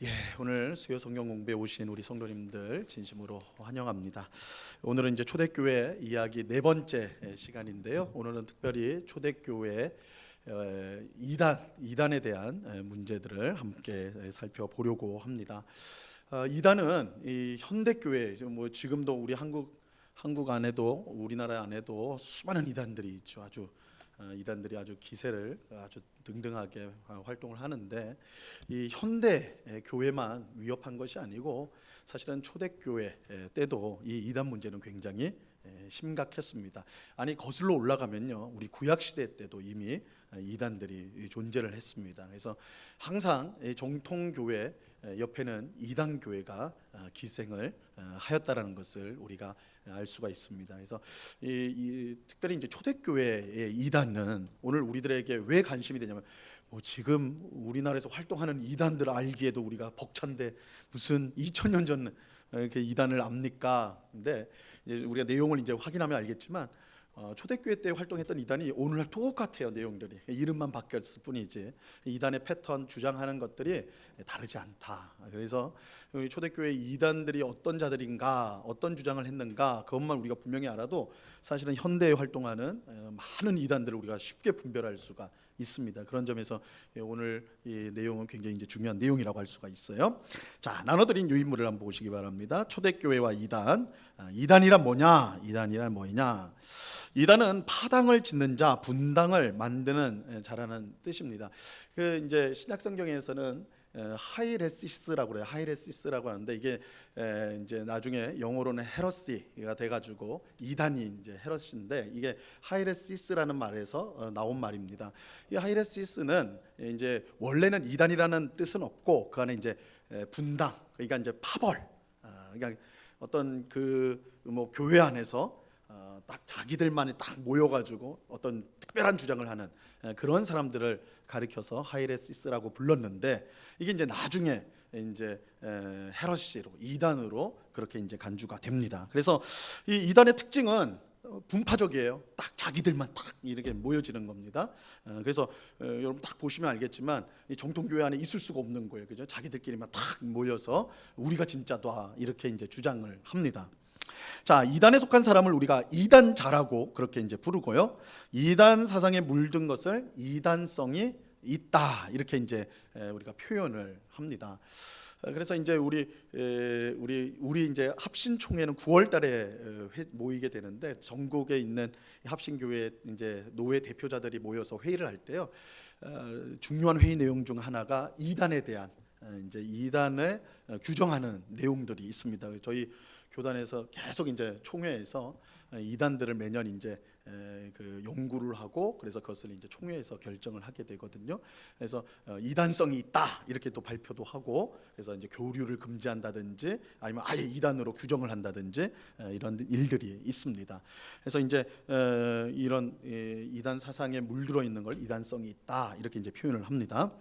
예, 오늘 수요 성경 공부에 오신 우리 성도님들 진심으로 환영합니다. 오늘은 이제 초대교회 이야기 네 번째 시간인데요. 오늘은 특별히 초대교회 이단에 대한 문제들을 함께 살펴보려고 합니다. 이단은 이 현대교회, 뭐 지금도 우리 한국 안에도 우리나라 안에도 수많은 이단들이 있죠. 이단들이 아주 기세를 아주 등등하게 활동을 하는데, 이 현대 교회만 위협한 것이 아니고 사실은 초대교회 때도 이 이단 문제는 굉장히 심각했습니다. 아니, 거슬러 올라가면요, 우리 구약 시대 때도 이미 이단들이 존재를 했습니다. 그래서 항상 정통 교회 옆에는 이단 교회가 기생을 하였다라는 것을 우리가 알 수가 있습니다. 그래서 특별히 이제 초대교회의 이단은 오늘 우리들에게 왜 관심이 되냐면, 뭐 지금 우리나라에서 활동하는 이단들을 알기에도 우리가 벅찬데 무슨 2000년 전 이렇게 이단을 압니까? 근데 우리가 내용을 이제 확인하면 알겠지만, 초대교회 때 활동했던 이단이 오늘날 똑같아요. 내용들이 이름만 바뀌었을 뿐이지 이단의 패턴, 주장하는 것들이 다르지 않다. 그래서 초대교회 이단들이 어떤 자들인가, 어떤 주장을 했는가, 그것만 우리가 분명히 알아도 사실은 현대에 활동하는 많은 이단들을 우리가 쉽게 분별할 수가 있습니다. 그런 점에서 오늘 이 내용은 굉장히 이제 중요한 내용이라고 할 수가 있어요. 자, 나눠드린 유인물을 한번 보시기 바랍니다. 초대교회와 이단. 이단이란 뭐냐? 이단이란 뭐냐? 이단은 파당을 짓는 자, 분당을 만드는 자라는 뜻입니다. 그 이제 신약 성경에서는 하이레시스라고 그래요. 하이레시스라고 하는데, 이게 이제 나중에 영어로는 헤러시가 돼가지고 이단이 이제 헤러시인데, 이게 하이레시스라는 말에서 나온 말입니다. 이 하이레시스는 이제 원래는 이단이라는 뜻은 없고, 그 안에 이제 분당, 그러니까 이제 파벌, 그러니까 어떤 그 뭐 교회 안에서 딱 자기들만이 딱 모여가지고 어떤 특별한 주장을 하는 그런 사람들을 가리켜서 하이레시스라고 불렀는데, 이게 이제 나중에 이제 헤러시로, 이단으로 그렇게 이제 간주가 됩니다. 그래서 이 이단의 특징은 분파적이에요. 딱 자기들만 딱 이렇게 모여지는 겁니다. 그래서 여러분 딱 보시면 알겠지만, 이 정통교회 안에 있을 수가 없는 거예요. 그죠? 자기들끼리만 딱 모여서 우리가 진짜다 이렇게 이제 주장을 합니다. 자, 이단에 속한 사람을 우리가 이단자라고 그렇게 이제 부르고요. 이단 사상에 물든 것을 이단성이 있다 이렇게 이제 우리가 표현을 합니다. 그래서 이제 우리 이제 합신총회는 9월달에 모이게 되는데, 전국에 있는 합신교회 이제 노회 대표자들이 모여서 회의를 할 때요, 중요한 회의 내용 중 하나가 이단에 대한 이제 이단을 규정하는 내용들이 있습니다. 저희 교단에서 계속 이제 총회에서 이단들을 매년 이제 그 연구를 하고, 그래서 그것을 이제 총회에서 결정을 하게 되거든요. 그래서 이단성이 있다 이렇게 또 발표도 하고, 그래서 이제 교류를 금지한다든지 아니면 아예 이단으로 규정을 한다든지 이런 일들이 있습니다. 그래서 이제 이런 이단 사상에 물들어 있는 걸 이단성이 있다 이렇게 이제 표현을 합니다.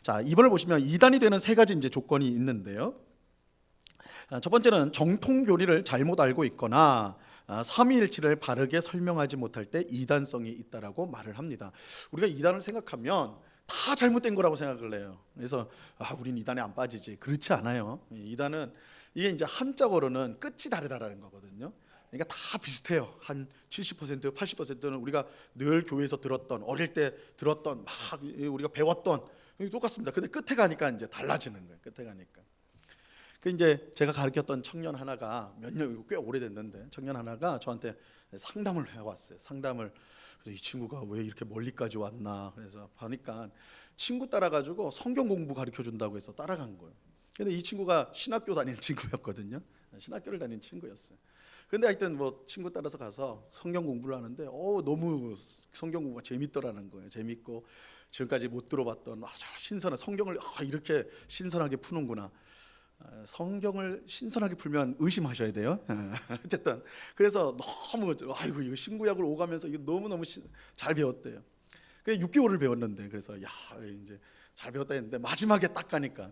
자, 이번을 보시면 이단이 되는 세 가지 이제 조건이 있는데요. 첫 번째는 정통 교리를 잘못 알고 있거나 삼위일체를 바르게 설명하지 못할 때 이단성이 있다라고 말을 합니다. 우리가 이단을 생각하면 다 잘못된 거라고 생각을 해요. 그래서 우린 이단에 안 빠지지. 그렇지 않아요. 이단은 이게 이제 한자어로는 끝이 다르다라는 거거든요. 그러니까 다 비슷해요. 한 70%, 80%는 우리가 늘 교회에서 들었던, 어릴 때 들었던, 막 우리가 배웠던 똑같습니다. 근데 끝에 가니까 이제 달라지는 거예요. 끝에 가니까. 그 이제 제가 가르쳤던 청년 하나가 몇 년, 꽤 오래됐는데 청년 하나가 저한테 상담을 해왔어요. 상담을. 그래서 이 친구가 왜 이렇게 멀리까지 왔나. 그래서 보니까 친구 따라가지고 성경 공부 가르쳐 준다고 해서 따라간 거예요. 근데 이 친구가 신학교 다니는 친구였거든요. 신학교를 다니는 친구였어요. 근데 하여튼 뭐 친구 따라서 가서 성경 공부를 하는데 너무 성경 공부가 재밌더라는 거예요. 재밌고 지금까지 못 들어봤던 아주 신선한 성경을 이렇게 신선하게 푸는구나. 성경을 신선하게 풀면 의심하셔야 돼요. 어쨌든 그래서 너무 이거 신구약을 오가면서 이거 너무 잘 배웠대요. 그 6개월을 배웠는데, 그래서 이제 잘 배웠다 했는데 마지막에 딱 가니까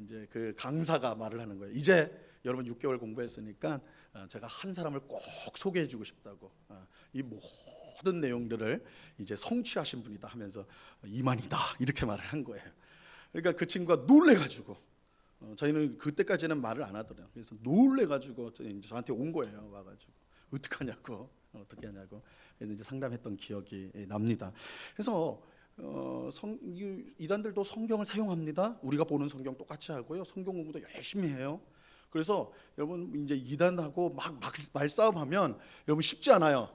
이제 그 강사가 말을 하는 거예요. 이제 여러분 6개월 공부했으니까 제가 한 사람을 꼭 소개해주고 싶다고. 이 모든 내용들을 이제 성취하신 분이다 하면서 이만이다 이렇게 말을 한 거예요. 그러니까 그 친구가 놀래가지고 저희는 그때까지는 말을 안 하더래요. 그래서 놀래가지고 저한테 온 거예요. 와가지고 어떡하냐고, 어떻게 하냐고. 그래서 이제 상담했던 기억이 납니다. 그래서 이단들도 성경을 사용합니다. 우리가 보는 성경 똑같이 하고요. 성경 공부도 열심히 해요. 그래서 여러분 이제 이단하고 막 말싸움하면 여러분 쉽지 않아요.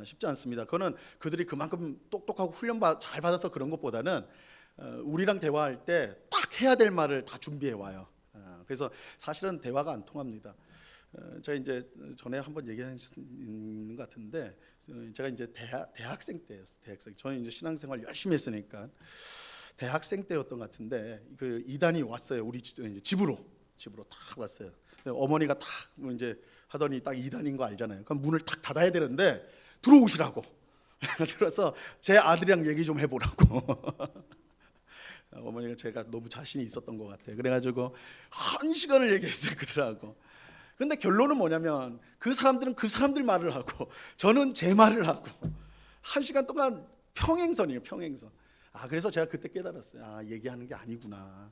쉽지 않습니다. 그거는 그들이 그만큼 똑똑하고 훈련 잘 받아서 그런 것보다는 우리랑 대화할 때 딱 해야 될 말을 다 준비해 와요. 그래서 사실은 대화가 안 통합니다. 제가 이제 전에 한번 얘기한 것 같은데, 제가 이제 대학생 때였어요. 대학생. 저는 이제 신앙생활 열심히 했으니까 대학생 때였던 것 같은데, 그 이단이 왔어요. 우리 집으로 탁 왔어요. 어머니가 탁 이제 하더니 딱 이단인 거 알잖아요. 그럼 문을 탁 닫아야 되는데 들어오시라고. 들어서 제 아들이랑 얘기 좀 해보라고. 어머니가 제가 너무 자신이 있었던 것 같아요. 그래가지고 1시간을 얘기했어요, 그들하고. 근데 결론은 뭐냐면 그 사람들은 그 사람들 말을 하고 저는 제 말을 하고 1시간 동안 평행선이에요, 평행선. 그래서 제가 그때 깨달았어요. 얘기하는 게 아니구나.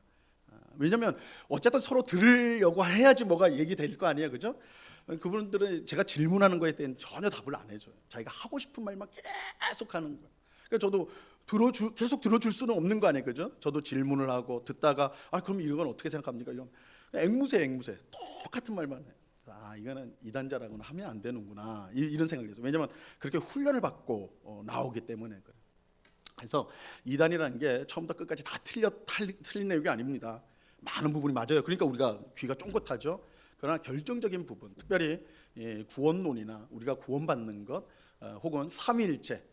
왜냐면 어쨌든 서로 들으려고 해야지 뭐가 얘기될 거 아니에요, 그죠? 그분들은 제가 질문하는 거에 대한 전혀 답을 안 해줘요. 자기가 하고 싶은 말만 계속 하는 거예요. 그러니까 저도 계속 들어줄 수는 없는 거 아니에요, 그죠? 저도 질문을 하고 듣다가 그럼 이건 어떻게 생각합니까? 이런 앵무새 똑같은 말만 해요. 이거는 이단자라고는 하면 안 되는구나, 이런 생각이 들어요. 왜냐면 그렇게 훈련을 받고 나오기 때문에 그래요. 그래서 이단이라는 게 처음부터 끝까지 다 틀린 내용이 아닙니다. 많은 부분이 맞아요. 그러니까 우리가 귀가 쫑긋하죠. 그러나 결정적인 부분, 특별히 구원론이나 우리가 구원받는 것, 혹은 삼위일체,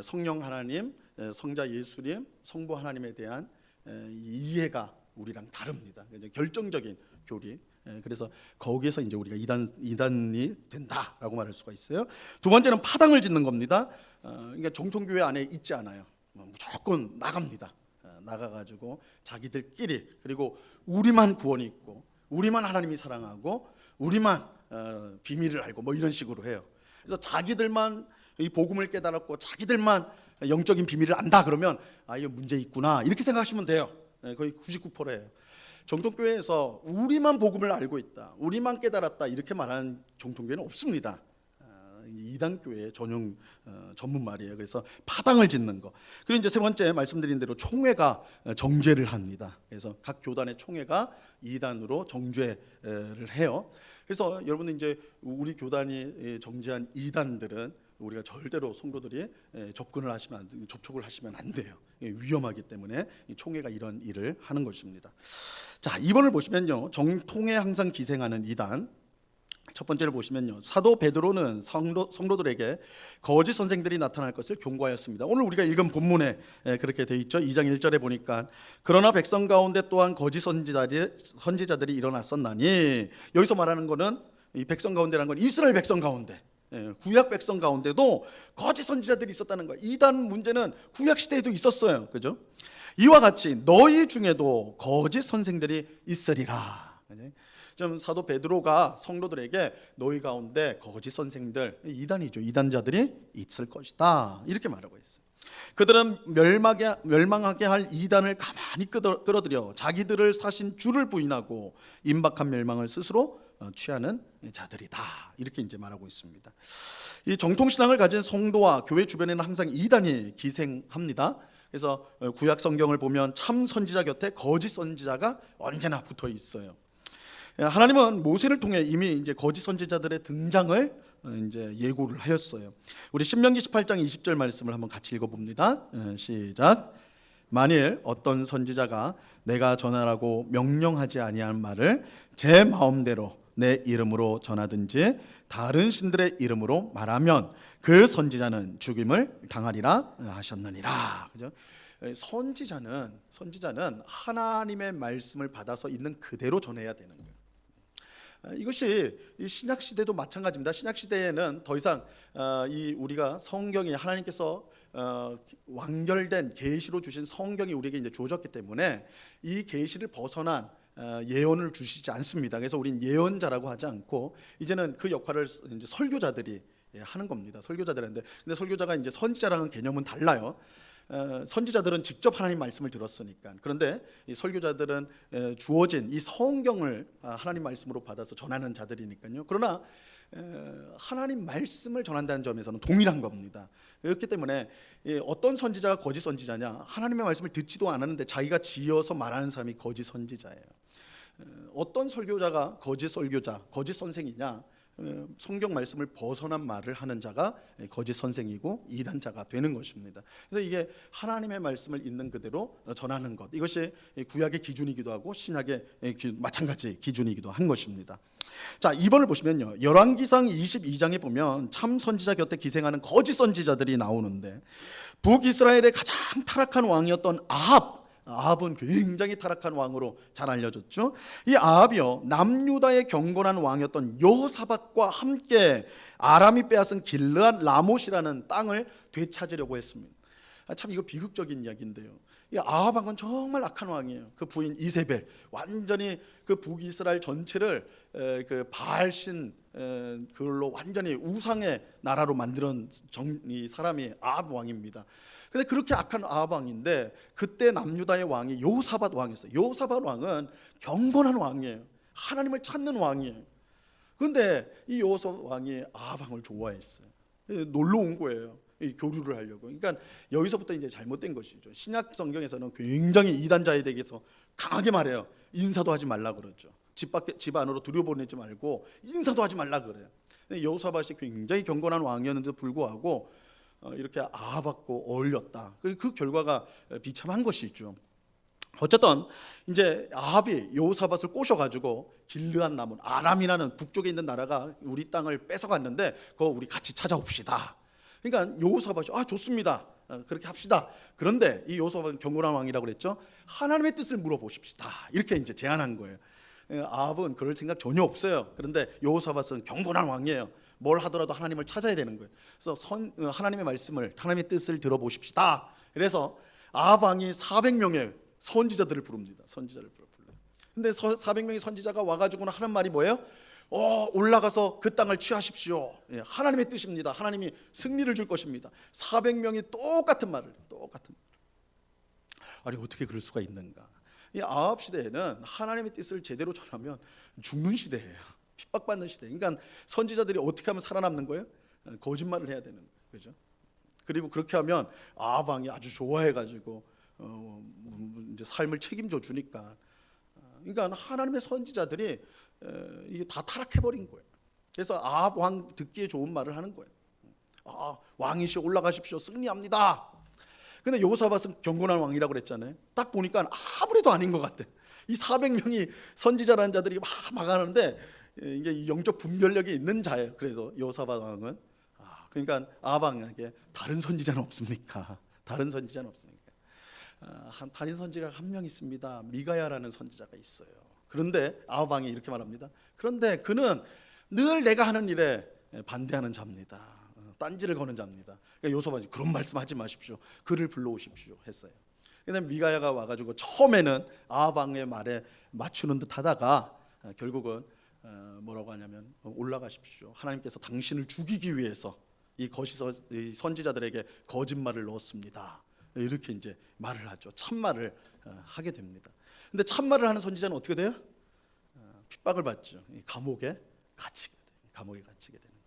성령 하나님, 성자 예수님, 성부 하나님에 대한 이해가 우리랑 다릅니다. 결정적인 교리. 그래서 거기에서 이제 우리가 이단이 된다라고 말할 수가 있어요. 두 번째는 파당을 짓는 겁니다. 그러니까 정통교회 안에 있지 않아요. 무조건 나갑니다. 나가가지고 자기들끼리, 그리고 우리만 구원이 있고 우리만 하나님이 사랑하고 우리만 비밀을 알고 뭐 이런 식으로 해요. 그래서 자기들만 이 복음을 깨달았고 자기들만 영적인 비밀을 안다 그러면 이거 문제 있구나, 이렇게 생각하시면 돼요. 거의 99%예요. 정통교회에서 우리만 복음을 알고 있다, 우리만 깨달았다, 이렇게 말하는 정통교회는 없습니다. 이단교회의 전문 말이에요. 그래서 파당을 짓는 거. 그리고 이제 세 번째 말씀드린 대로 총회가 정죄를 합니다. 그래서 각 교단의 총회가 이단으로 정죄를 해요. 그래서 여러분 이제 우리 교단이 정죄한 이단들은 우리가 절대로 성도들이 접촉을 하시면 안 돼요. 위험하기 때문에 총회가 이런 일을 하는 것입니다. 자, 2번을 보시면요, 정통에 항상 기생하는 이단. 첫 번째를 보시면요, 사도 베드로는 성도들에게 거짓 선생들이 나타날 것을 경고하였습니다. 오늘 우리가 읽은 본문에 그렇게 돼 있죠. 2장 1절에 보니까 그러나 백성 가운데 또한 거짓 선지자들이 일어났었나니, 여기서 말하는 것은 이 백성 가운데라는 건 이스라엘 백성 가운데, 구약 백성 가운데도 거짓 선지자들이 있었다는 거예요. 이단 문제는 구약 시대에도 있었어요, 그죠? 이와 같이 너희 중에도 거짓 선생들이 있으리라. 좀 사도 베드로가 성도들에게 너희 가운데 거짓 선생들, 이단이죠, 이단자들이 있을 것이다, 이렇게 말하고 있어요. 그들은 멸망하게 할 이단을 가만히 끌어들여 자기들을 사신 주를 부인하고 임박한 멸망을 스스로 취하는 자들이다, 이렇게 이제 말하고 있습니다. 이 정통신앙을 가진 성도와 교회 주변에는 항상 이단이 기생합니다. 그래서 구약 성경을 보면 참 선지자 곁에 거짓 선지자가 언제나 붙어 있어요. 하나님은 모세를 통해 이미 이제 거짓 선지자들의 등장을 이제 예고를 하였어요. 우리 신명기 18장 20절 말씀을 한번 같이 읽어봅니다. 시작. 만일 어떤 선지자가 내가 전하라고 명령하지 아니한 말을 제 마음대로 내 이름으로 전하든지 다른 신들의 이름으로 말하면 그 선지자는 죽임을 당하리라 하셨느니라. 그죠? 선지자는 하나님의 말씀을 받아서 있는 그대로 전해야 되는 거예요. 이것이 신약 시대도 마찬가지입니다. 신약 시대에는 더 이상 우리가 성경이 하나님께서 완결된 계시로 주신 성경이 우리에게 이제 주어졌기 때문에 이 계시를 벗어난 예언을 주시지 않습니다. 그래서 우린 예언자라고 하지 않고 이제는 그 역할을 이제 설교자들이 하는 겁니다. 설교자들인데, 근데 설교자가 이제 선지자랑은 개념은 달라요. 선지자들은 직접 하나님 말씀을 들었으니까. 그런데 이 설교자들은 주어진 이 성경을 하나님 말씀으로 받아서 전하는 자들이니까요. 그러나 하나님 말씀을 전한다는 점에서는 동일한 겁니다. 그렇기 때문에 어떤 선지자가 거짓 선지자냐? 하나님의 말씀을 듣지도 않았는데 자기가 지어서 말하는 사람이 거짓 선지자예요. 어떤 설교자가 거짓 설교자, 거짓 선생이냐? 성경 말씀을 벗어난 말을 하는 자가 거짓 선생이고 이단자가 되는 것입니다. 그래서 이게 하나님의 말씀을 있는 그대로 전하는 것, 이것이 구약의 기준이기도 하고 신약의 마찬가지 기준이기도 한 것입니다. 자, 2번을 보시면요, 열왕기상 22장에 보면 참 선지자 곁에 기생하는 거짓 선지자들이 나오는데, 북이스라엘의 가장 타락한 왕이었던 아합은 굉장히 타락한 왕으로 잘 알려졌죠. 이 아합이요, 남유다의 경건한 왕이었던 여호사밧과 함께 아람이 빼앗은 길르앗 라못이라는 땅을 되찾으려고 했습니다. 참 이거 비극적인 이야기인데요. 이 아합 왕은 정말 악한 왕이에요. 그 부인 이세벨, 완전히 그 북이스라엘 전체를 그 바알신 그걸로 완전히 우상의 나라로 만드는 이 사람이 아합 왕입니다. 근데 그렇게 악한 아합 왕인데, 그때 남유다의 왕이 여호사밧 왕이었어요. 여호사밧 왕은 경건한 왕이에요. 하나님을 찾는 왕이에요. 그런데 이 여호사밧 왕이 아합 왕을 좋아했어요. 놀러 온 거예요. 교류를 하려고. 그러니까 여기서부터 이제 잘못된 것이죠. 신약 성경에서는 굉장히 이단자에 대해서 강하게 말해요. 인사도 하지 말라 그러죠. 집 안으로 들여보내지 말고 인사도 하지 말라 그래요. 여호사밧이 굉장히 경건한 왕이었는데도 불구하고 이렇게 아합하고 어울렸다. 그 결과가 비참한 것이죠. 어쨌든 이제 아합이 여호사밧을 꼬셔가지고 길르앗 남은 아람이라는 북쪽에 있는 나라가 우리 땅을 뺏어갔는데 그거 우리 같이 찾아옵시다. 그러니까 여호사밧이 좋습니다. 그렇게 합시다. 그런데 이 여호사밧은 경건한 왕이라고 그랬죠. 하나님의 뜻을 물어보십시다. 이렇게 이제 제안한 거예요. 아합은 그럴 생각 전혀 없어요. 그런데 여호사밧은 경건한 왕이에요. 뭘 하더라도 하나님을 찾아야 되는 거예요. 그래서 하나님의 말씀을, 하나님의 뜻을 들어보십시다. 그래서 아합 왕이 400명의 선지자들을 부릅니다. 선지자를 불러요. 근데 400명의 선지자가 와가지고는 하는 말이 뭐예요? 올라가서 그 땅을 취하십시오. 하나님의 뜻입니다. 하나님이 승리를 줄 것입니다. 400명이 똑같은 말을. 아니 어떻게 그럴 수가 있는가? 이 아합 시대에는 하나님의 뜻을 제대로 전하면 죽는 시대예요. 핍박받는 시대. 그러니까 선지자들이 어떻게 하면 살아남는 거예요? 거짓말을 해야 되는 거예요. 그죠? 그리고 그렇게 하면 아합 왕이 아주 좋아해가지고 이제 삶을 책임져 주니까. 그러니까 하나님의 선지자들이 이게 다 타락해버린 거예요. 그래서 아합 왕 듣기에 좋은 말을 하는 거예요. 왕이시여 올라가십시오. 승리합니다. 근데 여호사밧은 경건한 왕이라고 그랬잖아요. 딱 보니까 아무래도 아닌 것 같아. 이 400명이 선지자라는 자들이 막 하는데 이게 영적 분별력이 있는 자예요. 그래서 여호사밧 왕은 그러니까 아합 왕에게 다른 선지자는 없습니까? 다른 선지자는 없습니까? 다른 선지자가 한 명 있습니다. 미가야라는 선지자가 있어요. 그런데 아합 왕이 이렇게 말합니다. 그런데 그는 늘 내가 하는 일에 반대하는 자입니다. 딴지를 거는 자입니다. 그러니까 여호사밧이 그런 말씀하지 마십시오. 그를 불러오십시오 했어요. 근데 미가야가 와가지고 처음에는 아합 왕의 말에 맞추는 듯하다가 결국은 뭐라고 하냐면 올라가십시오. 하나님께서 당신을 죽이기 위해서 이 선지자들에게 거짓말을 넣었습니다. 이렇게 이제 말을 하죠. 참말을 하게 됩니다. 근데 참말을 하는 선지자는 어떻게 돼요? 핍박을 받죠. 감옥에 갇히게 되는 거예요.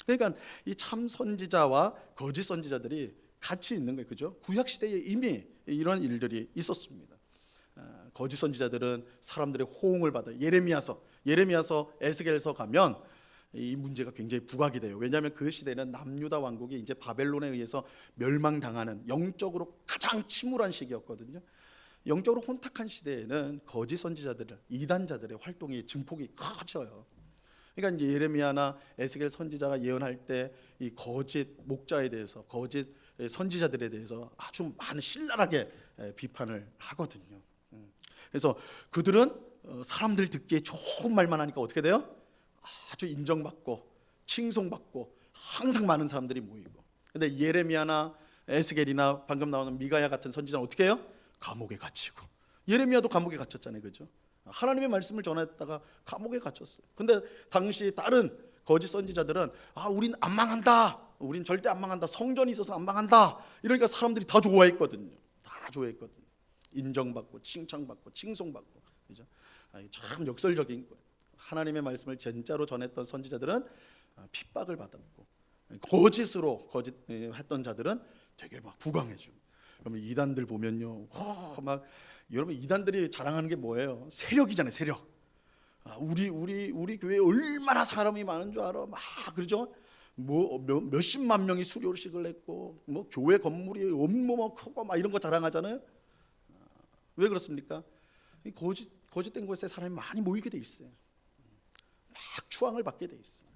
그러니까 이 참 선지자와 거짓 선지자들이 같이 있는 거예요. 그죠? 구약 시대에 이미 이런 일들이 있었습니다. 거짓 선지자들은 사람들의 호응을 받아요. 예레미야서 에스겔서 가면 이 문제가 굉장히 부각이 돼요. 왜냐하면 그 시대는 남유다 왕국이 이제 바벨론에 의해서 멸망당하는 영적으로 가장 침울한 시기였거든요. 영적으로 혼탁한 시대에는 거짓 선지자들, 이단자들의 활동이 증폭이 커져요. 그러니까 이제 예레미야나 에스겔 선지자가 예언할 때 이 거짓 목자에 대해서, 거짓 선지자들에 대해서 아주 많은 신랄하게 비판을 하거든요. 그래서 그들은 사람들 듣기에 좋은 말만 하니까 어떻게 돼요? 아주 인정받고 칭송받고 항상 많은 사람들이 모이고. 근데 예레미야나 에스겔이나 방금 나오는 미가야 같은 선지자는 어떻게 해요? 감옥에 갇히고. 예레미야도 감옥에 갇혔잖아요. 그죠? 하나님의 말씀을 전했다가 감옥에 갇혔어요. 근데 당시 다른 거짓 선지자들은 우린 안 망한다. 우린 절대 안 망한다. 성전이 있어서 안 망한다. 이러니까 사람들이 다 좋아했거든요. 다 좋아했거든요. 인정받고 칭찬받고 칭송받고, 그죠? 참 역설적인 거예요. 하나님의 말씀을 진짜로 전했던 선지자들은 핍박을 받았고, 거짓했던 자들은 되게 막 부강해지고. 여러분 이단들 보면요, 막 여러분 이단들이 자랑하는 게 뭐예요? 세력이잖아요, 세력. 우리 교회에 얼마나 사람이 많은 줄 알아? 막 그러죠. 뭐 몇십만 명이 수료식을 했고, 뭐 교회 건물이 엄청 크고 막 이런 거 자랑하잖아요. 왜 그렇습니까? 이 거짓된 곳에 사람이 많이 모이게 돼 있어요. 막 추앙을 받게 돼 있어요.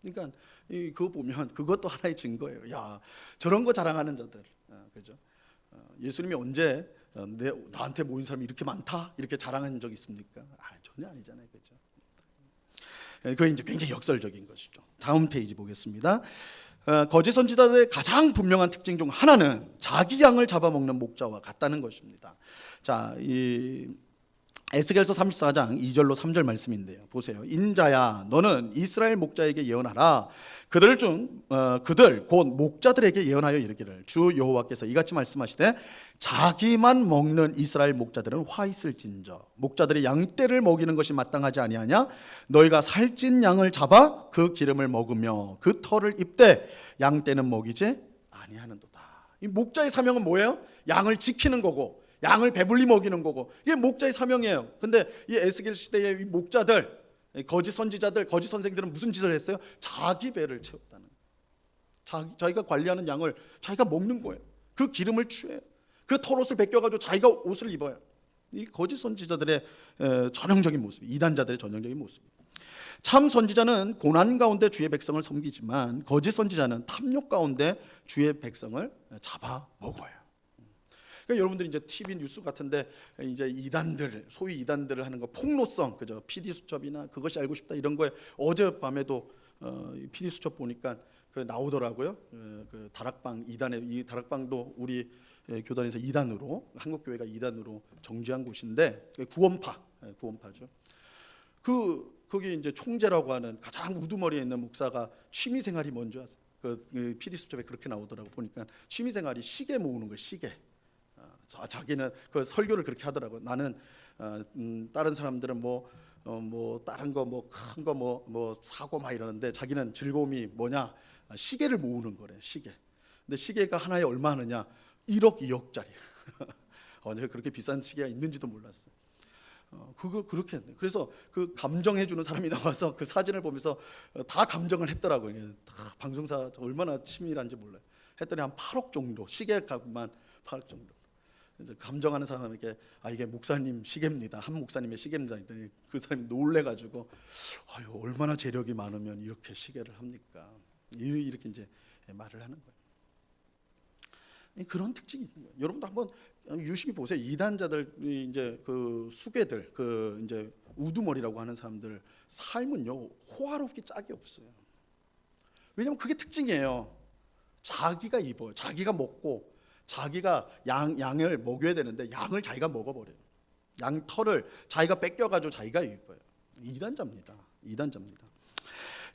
그러니까 그거 보면 그것도 하나의 증거예요. 야, 저런 거 자랑하는 자들, 그죠? 예수님이 언제 나한테 모인 사람이 이렇게 많다 이렇게 자랑한 적 있습니까? 전혀 아니잖아요, 그죠? 그게 이제 굉장히 역설적인 것이죠. 다음 페이지 보겠습니다. 거짓 선지자들의 가장 분명한 특징 중 하나는 자기 양을 잡아먹는 목자와 같다는 것입니다. 자, 이 에스겔서 34장 2절로 3절 말씀인데요. 보세요. 인자야, 너는 이스라엘 목자에게 예언하라. 그들 곧 목자들에게 예언하여 이르기를, 주 여호와께서 이같이 말씀하시되, 자기만 먹는 이스라엘 목자들은 화 있을진저, 목자들이 양떼를 먹이는 것이 마땅하지 아니하냐? 너희가 살찐 양을 잡아 그 기름을 먹으며 그 털을 입되 양떼는 먹이지 아니하는도다. 이 목자의 사명은 뭐예요? 양을 지키는 거고, 양을 배불리 먹이는 거고, 이게 목자의 사명이에요. 근데 이 에스겔 시대의 이 목자들, 거짓 선지자들, 거짓 선생들은 무슨 짓을 했어요? 자기 배를 채웠다는 거예요. 자기가 관리하는 양을 자기가 먹는 거예요. 그 기름을 취해요. 그 털옷을 벗겨가지고 자기가 옷을 입어요. 이 거짓 선지자들의 전형적인 모습, 이단자들의 전형적인 모습. 참 선지자는 고난 가운데 주의 백성을 섬기지만, 거짓 선지자는 탐욕 가운데 주의 백성을 잡아 먹어요. 그러니까 여러분들이 이제 TV 뉴스 같은데 이제 이단들, 소위 이단들을 하는 거, 폭로성, 그죠? PD 수첩이나 그것이 알고 싶다 이런 거에 어젯밤에도 PD 수첩 보니까 그 나오더라고요. 그 다락방 이단에, 이 다락방도 우리 교단에서 이단으로, 한국 교회가 이단으로 정지한 곳인데, 구원파죠. 거기 이제 총재라고 하는 가장 우두머리에 있는 목사가 취미 생활이 뭔지 아세요? 그 PD 수첩에 그렇게 나오더라고. 보니까 취미 생활이 시계 모으는 거, 시계. 자기는 그 설교를 그렇게 하더라고요. 나는 다른 사람들은 뭐 다른 거 뭐 큰 거 뭐 사고 막 이러는데, 자기는 즐거움이 뭐냐? 시계를 모으는 거래, 시계. 근데 시계가 하나에 얼마 하느냐? 1억 2억짜리. 내가 그렇게 비싼 시계가 있는지도 몰랐어. 그걸 그렇게 했네. 그래서 그 감정해 주는 사람이 나와서 그 사진을 보면서 다 감정을 했더라고요. 다 방송사 얼마나 치밀한지 몰라요. 했더니 한 8억 정도, 시계 값만 8억 정도. 그래서 감정하는 사람에게 이게 목사님 시계입니다. 한 목사님의 시계입니다. 했더니 그 사람이 놀래가지고, 얼마나 재력이 많으면 이렇게 시계를 합니까? 이렇게 이제 말을 하는 거예요. 그런 특징이 있는 거예요. 여러분도 한번 유심히 보세요. 이단자들, 이제 그 수괴들, 그 이제 우두머리라고 하는 사람들 삶은요, 호화롭게 짝이 없어요. 왜냐하면 그게 특징이에요. 자기가 입어요. 자기가 먹고, 자기가 양을 먹여야 되는데 양을 자기가 먹어버려요. 양 털을 자기가 뺏겨가지고 자기가 입어요. 이단자입니다.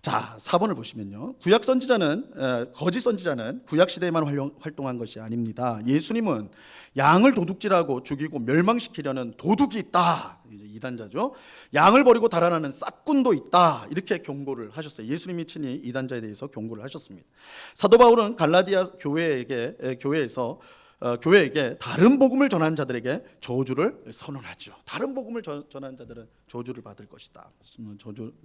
자, 4번을 보시면요, 구약 선지자는, 거짓 선지자는 구약 시대에만 활동한 것이 아닙니다. 예수님은 양을 도둑질하고 죽이고 멸망시키려는 도둑이 있다, 이제 이단자죠. 양을 버리고 달아나는 싹군도 있다, 이렇게 경고를 하셨어요. 예수님이 친히 이단자에 대해서 경고를 하셨습니다. 사도 바울은 갈라디아 교회에게 다른 복음을 전하는 자들에게 저주를 선언하죠. 다른 복음을 전하는 자들은 저주를 받을 것이다.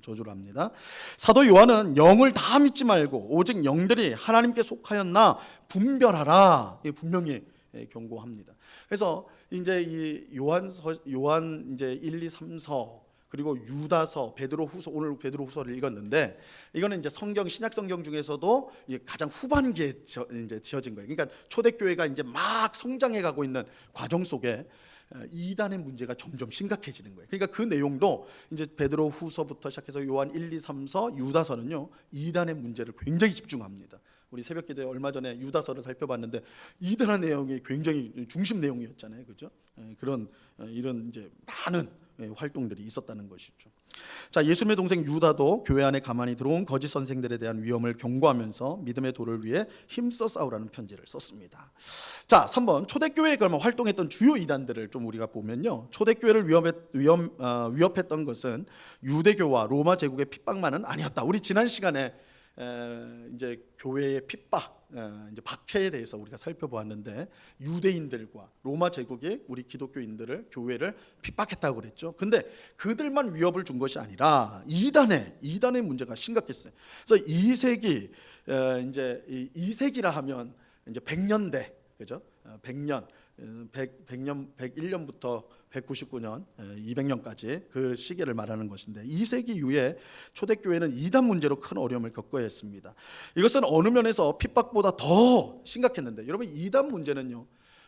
저주를 합니다. 사도 요한은 영을 다 믿지 말고 오직 영들이 하나님께 속하였나 분별하라, 분명히 경고합니다. 그래서 이제 이 요한 이제 1, 2, 3서, 그리고 유다서, 베드로후서, 오늘 베드로후서를 읽었는데, 이거는 이제 신약 성경 중에서도 가장 후반기에 이제 지어진 거예요. 그러니까 초대교회가 이제 막 성장해 가고 있는 과정 속에 이단의 문제가 점점 심각해지는 거예요. 그러니까 그 내용도 이제 베드로후서부터 시작해서 요한 1, 2, 3서, 유다서는요, 이단의 문제를 굉장히 집중합니다. 우리 새벽기도에 얼마 전에 유다서를 살펴봤는데 이단의 내용이 굉장히 중심 내용이었잖아요, 그렇죠? 이런 이제 많은 활동들이 있었다는 것이죠. 자, 예수님의 동생 유다도 교회 안에 가만히 들어온 거짓 선생들에 대한 위험을 경고하면서 믿음의 도를 위해 힘써 싸우라는 편지를 썼습니다. 자, 3번 초대교회에 그러면 활동했던 주요 이단들을 좀 우리가 보면요, 초대교회를 위협했던 것은 유대교와 로마 제국의 핍박만은 아니었다. 우리 지난 시간에 이제 교회의 핍박, 이제 박해에 대해서 우리가 살펴보았는데, 유대인들과 로마 제국이 우리 기독교인들을, 교회를 핍박했다고 그랬죠. 근데 그들만 위협을 준 것이 아니라 이단의 문제가 심각했어요. 그래서 2세기, 이제 2세기라 하면 이제 100년대, 그죠? 100년, 101년부터 199년, 200년까지 그 시기를 말하는 것인데, 2세기 이후에 초대교회는 이단 문제로 큰 어려움을 겪어야 했습니다. 이것은 어느 면에서 핍박보다 더 심각했는데, 여러분 이단 문제는요,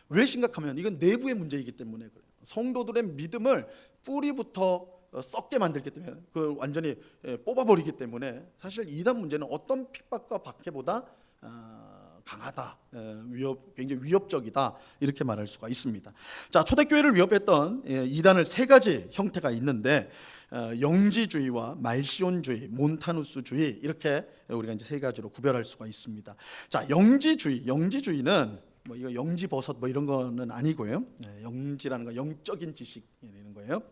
왜 심각하면 이건 내부의 문제이기 때문에 그래요. 성도들의 믿음을 뿌리부터 썩게 만들기 때문에, 그 완전히 뽑아버리기 때문에 사실 이단 문제는 어떤 핍박과 박해보다 강하다, 굉장히 위협적이다, 이렇게 말할 수가 있습니다. 자, 초대교회를 위협했던 이단을 세 가지 형태가 있는데, 영지주의와 말시온주의, 몬타누스주의, 이렇게 우리가 이제 세 가지로 구별할 수가 있습니다. 자, 영지주의는 뭐 이거 영지버섯 뭐 이런 거는 아니고요. 영지라는 건 영적인 지식이라는 거예요.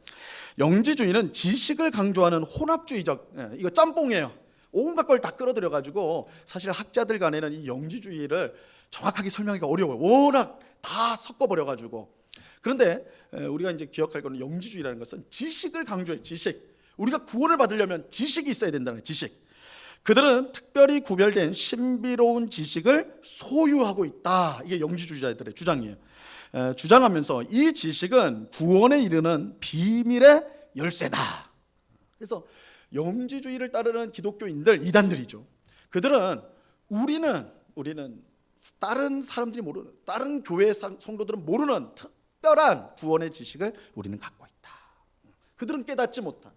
영지주의는 지식을 강조하는 혼합주의적, 이거 짬뽕이에요. 온갖 걸 다 끌어들여 가지고, 사실 학자들 간에는 이 영지주의를 정확하게 설명하기가 어려워요. 워낙 다 섞어버려 가지고. 그런데 우리가 이제 기억할 거는, 영지주의라는 것은 지식을 강조해. 지식. 우리가 구원을 받으려면 지식이 있어야 된다는 거예요. 지식. 그들은 특별히 구별된 신비로운 지식을 소유하고 있다. 이게 영지주의자들의 주장이에요. 주장하면서 이 지식은 구원에 이르는 비밀의 열쇠다. 그래서 영지주의를 따르는 기독교인들, 이단들이죠. 그들은 우리는 다른 사람들이 모르는, 다른 교회 성도들은 모르는 특별한 구원의 지식을 우리는 갖고 있다. 그들은 깨닫지 못한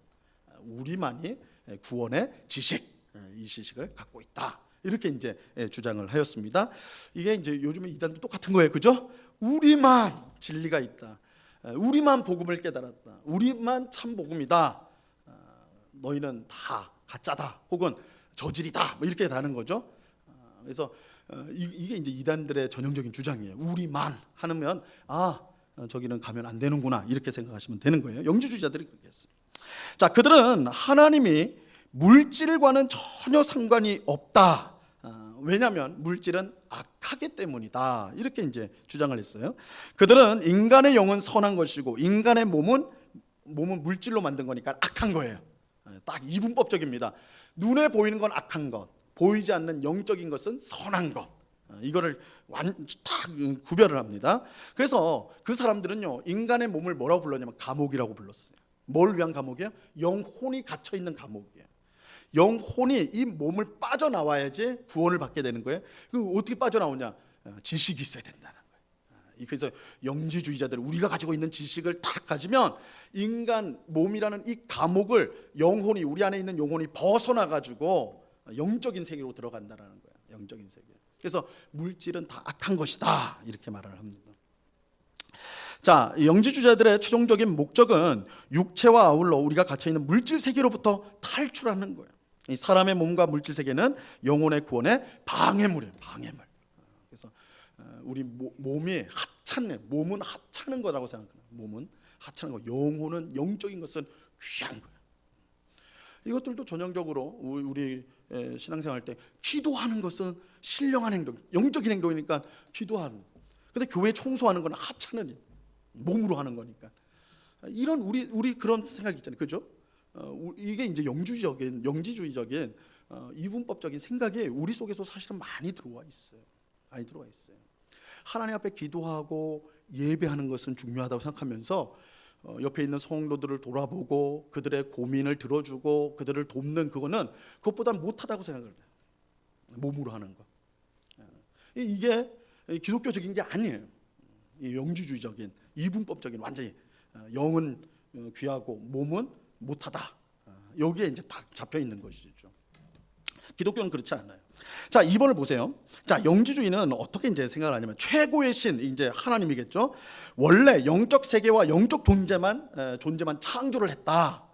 우리만이 구원의 지식, 이 지식을 갖고 있다. 이렇게 이제 주장을 하였습니다. 이게 이제 요즘에 이단도 똑같은 거예요, 그죠? 우리만 진리가 있다. 우리만 복음을 깨달았다. 우리만 참 복음이다. 너희는 다 가짜다, 혹은 저질이다, 뭐 이렇게 다는 거죠. 그래서 이게 이제 이단들의 전형적인 주장이에요. 우리만 하면 저기는 가면 안 되는구나, 이렇게 생각하시면 되는 거예요. 영지주의자들이 그렇게 했어요. 자, 그들은 하나님이 물질과는 전혀 상관이 없다. 왜냐하면 물질은 악하기 때문이다, 이렇게 이제 주장을 했어요. 그들은 인간의 영은 선한 것이고 인간의 몸은 물질로 만든 거니까 악한 거예요. 딱 이분법적입니다. 눈에 보이는 건 악한 것, 보이지 않는 영적인 것은 선한 것, 이거를 딱 구별을 합니다. 그래서 그 사람들은요, 인간의 몸을 뭐라고 불렀냐면 감옥이라고 불렀어요. 뭘 위한 감옥이에요? 영혼이 gat혀 있는 감옥이에요. 영혼이 이 몸을 빠져나와야지 구원을 받게 되는 거예요. 그 어떻게 빠져나오냐? 지식이 있어야 된다는 거예요. 그래서 영지주의자들, 우리가 가지고 있는 지식을 딱 가지면 인간 몸이라는 이 감옥을, 영혼이, 우리 안에 있는 영혼이 벗어나 가지고 영적인 세계로 들어간다는 거예요. 영적인 세계. 그래서 물질은 다 악한 것이다, 이렇게 말을 합니다. 자, 영지주의자들의 최종적인 목적은 육체와 아울러 우리가 갇혀 있는 물질 세계로부터 탈출하는 거예요. 이 사람의 몸과 물질 세계는 영혼의 구원의 방해물이에요. 방해물. 그래서 우리 몸이 하찮네. 몸은 하찮은 거라고 생각해요. 몸은 하찮은 거. 영혼은, 영적인 것은 귀한 거예요. 이것들도 전형적으로 우리 신앙생활 때 기도하는 것은 신령한 행동, 영적인 행동이니까 기도하는. 근데 교회 청소하는 건 하찮은 일, 몸으로 하는 거니까. 이런 우리 그런 생각이 있잖아요, 그죠? 이게 이제 영지주의적인 이분법적인 생각이 우리 속에서 사실은 많이 들어와 있어요. 많이 들어와 있어요. 하나님 앞에 기도하고 예배하는 것은 중요하다고 생각하면서 옆에 있는 성도들을 돌아보고 그들의 고민을 들어주고 그들을 돕는 그거는 그것보다는 못하다고 생각을 해요. 몸으로 하는 거. 이게 기독교적인 게 아니에요. 영지주의적인 이분법적인, 완전히 영은 귀하고 몸은 못하다, 여기에 이제 딱 잡혀 있는 것이죠. 기독교는 그렇지 않아요. 자, 2번을 보세요. 자, 영지주의는 어떻게 이제 생각을 하냐면 최고의 신 이제 하나님이겠죠. 원래 영적 세계와 영적 존재만 창조를 했다.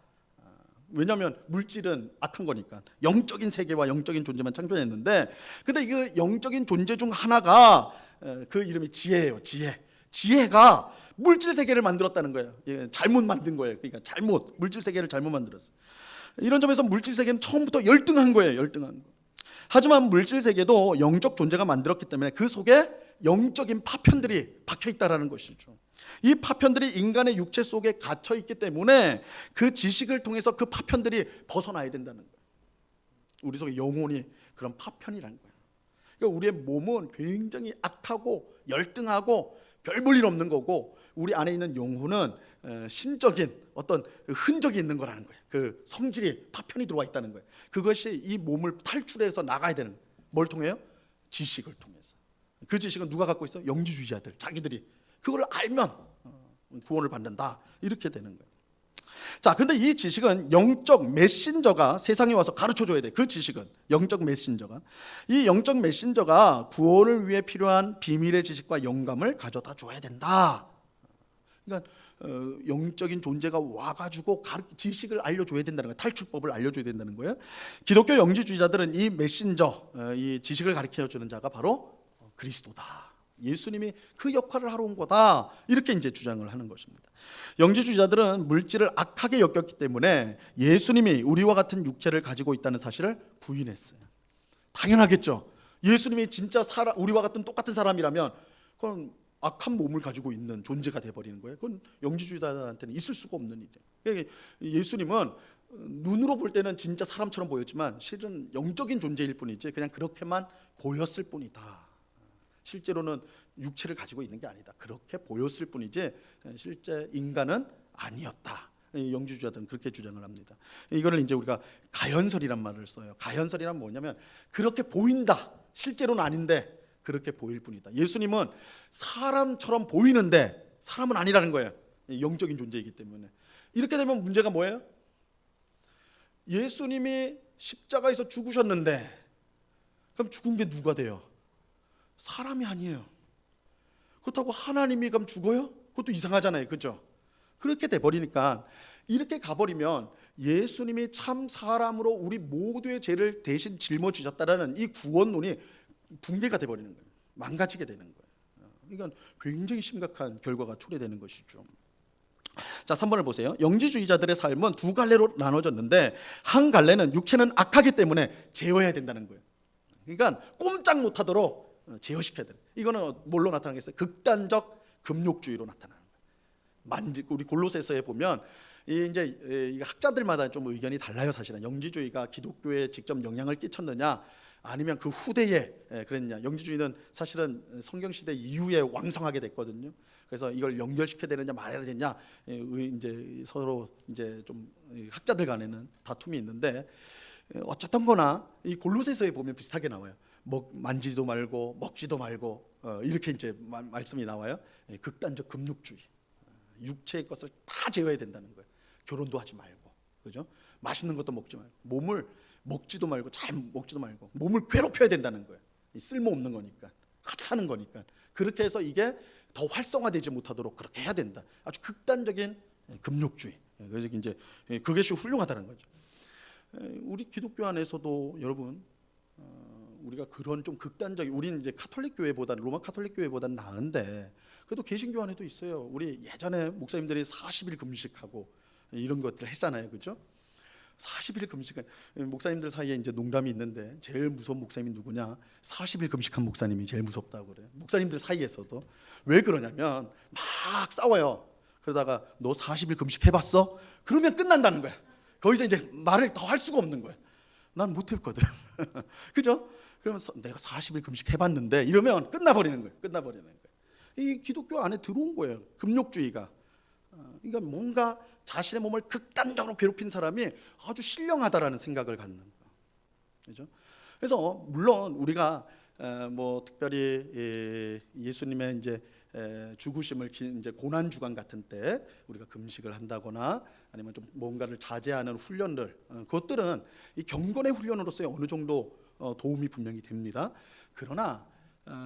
왜냐하면 물질은 악한 거니까 영적인 세계와 영적인 존재만 창조했는데, 근데 그 영적인 존재 중 하나가 그 이름이 지혜예요. 지혜가 물질 세계를 만들었다는 거예요. 잘못 만든 거예요. 그러니까 물질 세계를 잘못 만들었어요. 이런 점에서 물질 세계는 처음부터 열등한 거예요. 열등한 거. 하지만 물질 세계도 영적 존재가 만들었기 때문에 그 속에 영적인 파편들이 박혀 있다라는 것이죠. 이 파편들이 인간의 육체 속에 갇혀 있기 때문에 그 지식을 통해서 그 파편들이 벗어나야 된다는 거예요. 우리 속에 영혼이 그런 파편이라는 거예요. 그러니까 우리의 몸은 굉장히 악하고 열등하고 별 볼 일 없는 거고, 우리 안에 있는 영혼은 신적인 어떤 흔적이 있는 거라는 거예요. 그 성질이 파편이 들어와 있다는 거예요. 그것이 이 몸을 탈출해서 나가야 되는 거예요. 뭘 통해요? 지식을 통해서. 그 지식은 누가 갖고 있어요? 영지주의자들, 자기들이 그걸 알면 구원을 받는다, 이렇게 되는 거예요. 자, 근데 이 지식은 영적 메신저가 세상에 와서 가르쳐줘야 돼. 그 지식은 영적 메신저가, 이 영적 메신저가 구원을 위해 필요한 비밀의 지식과 영감을 가져다 줘야 된다. 그러니까 영적인 존재가 와가지고 지식을 알려줘야 된다는 거예요. 탈출법을 알려줘야 된다는 거예요. 기독교 영지주의자들은 이 메신저, 이 지식을 가르쳐주는 자가 바로 그리스도다, 예수님이 그 역할을 하러 온 거다, 이렇게 이제 주장을 하는 것입니다. 영지주의자들은 물질을 악하게 여겼기 때문에 예수님이 우리와 같은 육체를 가지고 있다는 사실을 부인했어요. 당연하겠죠. 예수님이 진짜 우리와 같은 똑같은 사람이라면 그건 악한 몸을 가지고 있는 존재가 돼버리는 거예요. 그건 영지주의자들한테는 있을 수가 없는 일이에요. 예수님은 눈으로 볼 때는 진짜 사람처럼 보였지만 실은 영적인 존재일 뿐이지 그냥 그렇게만 보였을 뿐이다. 실제로는 육체를 가지고 있는 게 아니다. 그렇게 보였을 뿐이지 실제 인간은 아니었다. 영지주의자들은 그렇게 주장을 합니다. 이거를 이제 우리가 가현설이란 말을 써요. 가현설이란 뭐냐면 그렇게 보인다, 실제로는 아닌데 그렇게 보일 뿐이다. 예수님은 사람처럼 보이는데 사람은 아니라는 거예요. 영적인 존재이기 때문에. 이렇게 되면 문제가 뭐예요? 예수님이 십자가에서 죽으셨는데 그럼 죽은 게 누가 돼요? 사람이 아니에요. 그렇다고 하나님이 그럼 죽어요? 그것도 이상하잖아요. 그렇죠? 그렇게 돼버리니까, 이렇게 가버리면 예수님이 참 사람으로 우리 모두의 죄를 대신 짊어지셨다라는 이 구원론이 붕괴가 돼버리는 거예요. 망가지게 되는 거예요. 그러니까 굉장히 심각한 결과가 초래되는 것이죠. 자, 3번을 보세요. 영지주의자들의 삶은 두 갈래로 나눠졌는데, 한 갈래는 육체는 악하기 때문에 제어해야 된다는 거예요. 그러니까 꼼짝 못하도록 제어시켜야 돼요. 이거는 뭘로 나타나겠어요? 극단적 금욕주의로 나타나는 거예요. 우리 골로새서에 보면 이제 학자들마다 좀 의견이 달라요. 사실은 영지주의가 기독교에 직접 영향을 끼쳤느냐, 아니면 그 후대에 그랬냐. 영지주의는 사실은 성경 시대 이후에 왕성하게 됐거든요. 그래서 이걸 연결시켜야 되느냐 말해야 되냐, 이제 서로 이제 좀 학자들 간에는 다툼이 있는데, 어쨌든 거나 이 골로새서에 보면 비슷하게 나와요. 만지지도 말고 먹지도 말고 이렇게 이제 말씀이 나와요. 극단적 금욕주의, 육체의 것을 다 제어해야 된다는 거예요. 결혼도 하지 말고, 그죠? 맛있는 것도 먹지 말고, 몸을 먹지도 말고, 잘 먹지도 말고, 몸을 괴롭혀야 된다는 거예요. 쓸모없는 거니까, 하찮은 거니까. 그렇게 해서 이게 더 활성화되지 못하도록 그렇게 해야 된다. 아주 극단적인 금욕주의. 그래서 이제 그것이 훌륭하다는 거죠. 우리 기독교 안에서도 여러분, 우리가 그런 좀 극단적인, 우리는 이제 카톨릭 교회보다는, 로마 카톨릭 교회보다는 나은데, 그래도 개신교 안에도 있어요. 우리 예전에 목사님들이 40일 금식하고 이런 것들 했잖아요, 그렇죠? 40일 금식, 목사님들 사이에 이제 농담이 있는데 제일 무서운 목사님이 누구냐? 40일 금식한 목사님이 제일 무섭다고 그래요. 목사님들 사이에서도. 왜 그러냐면 막 싸워요. 그러다가 너 40일 금식 해봤어? 그러면 끝난다는 거야. 거기서 이제 말을 더 할 수가 없는 거야. 난 못했거든. 그죠? 그러면서 내가 40일 금식 해봤는데 이러면 끝나버리는 거예요. 끝나버리는 거예요. 이 기독교 안에 들어온 거예요. 금욕주의가. 그러니까 뭔가 자신의 몸을 극단적으로 괴롭힌 사람이 아주 신령하다라는 생각을 갖는 거예요. 그죠? 그래서 물론 우리가 뭐 특별히 예수님의 이제 죽으심을 이제 고난 주간 같은 때 우리가 금식을 한다거나 아니면 좀 뭔가를 자제하는 훈련들, 그것들은 이 경건의 훈련으로서의 어느 정도 도움이 분명히 됩니다. 그러나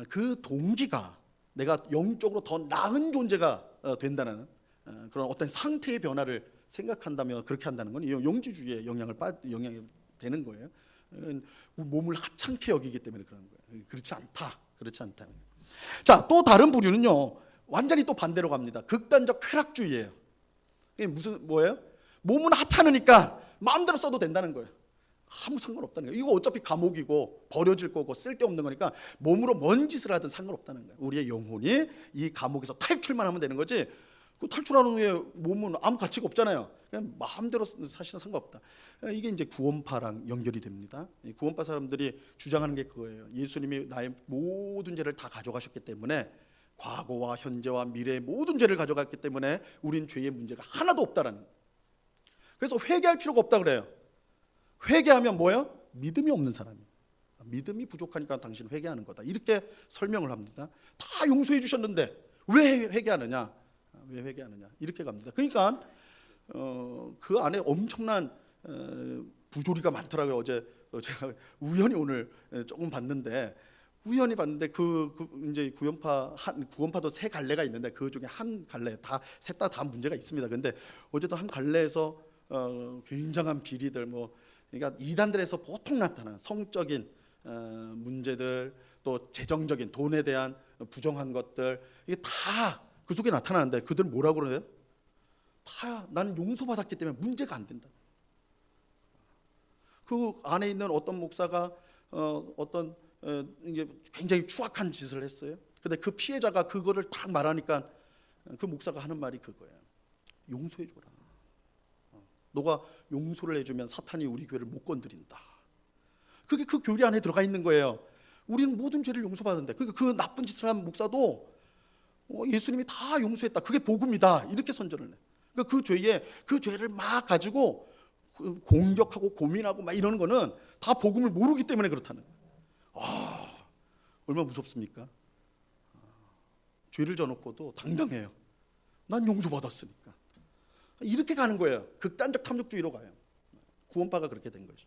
그 동기가 내가 영적으로 더 나은 존재가 된다는 그런 어떤 상태의 변화를 생각한다면 그렇게 한다는 건 영지주의에 영향이 되는 거예요. 몸을 하찮게 여기기 때문에 그런 거예요. 그렇지 않다. 자, 또 다른 부류는요, 완전히 또 반대로 갑니다. 극단적 쾌락주의예요. 이게 뭐예요? 몸은 하찮으니까 마음대로 써도 된다는 거예요. 아무 상관없다는 거예요. 이거 어차피 감옥이고 버려질 거고 쓸데없는 거니까 몸으로 뭔 짓을 하든 상관없다는 거예요. 우리의 영혼이 이 감옥에서 탈출만 하면 되는 거지, 그 탈출하는 후에 몸은 아무 가치가 없잖아요. 그냥 마음대로 사실은 상관없다. 이게 이제 구원파랑 연결이 됩니다. 구원파 사람들이 주장하는 게 그거예요. 예수님이 나의 모든 죄를 다 가져가셨기 때문에, 과거와 현재와 미래의 모든 죄를 가져갔기 때문에 우린 죄의 문제가 하나도 없다라는 거예요. 그래서 회개할 필요가 없다 그래요. 회개하면 뭐예요? 믿음이 없는 사람이에요. 믿음이 부족하니까 당신 회개하는 거다, 이렇게 설명을 합니다. 다 용서해 주셨는데 왜 회개하느냐? 이렇게 갑니다. 그러니까 그 안에 엄청난 부조리가 많더라고요. 어제 제가 우연히 오늘 조금 봤는데 이제 구원파도 세 갈래가 있는데 그 중에 한 갈래, 셋 다 문제가 있습니다. 근데 어제도 한 갈래에서 굉장한 비리들, 그러니까 이단들에서 보통 나타나는 성적인 문제들, 또 재정적인 돈에 대한 부정한 것들, 이게 다 그 속에 나타나는데 그들 뭐라고 그래요? 다 나는 용서받았기 때문에 문제가 안 된다. 그 안에 있는 어떤 목사가 이게 굉장히 추악한 짓을 했어요. 근데 그 피해자가 그거를 딱 말하니까 그 목사가 하는 말이 그거예요. 용서해 줘라. 너가 용서를 해주면 사탄이 우리 교회를 못 건드린다. 그게 그 교리 안에 들어가 있는 거예요. 우리는 모든 죄를 용서받는데, 그러니까 그 나쁜 짓을 한 목사도 예수님이 다 용서했다, 그게 복음이다, 이렇게 선전을 해. 그러니까 그 죄를 막 가지고 공격하고 고민하고 막 이러는 거는 다 복음을 모르기 때문에 그렇다는 거예요. 얼마나 무섭습니까? 죄를 져놓고도 당당해요. 난 용서받았으니까. 이렇게 가는 거예요. 극단적 탐욕주의로 가요. 구원파가 그렇게 된 거죠.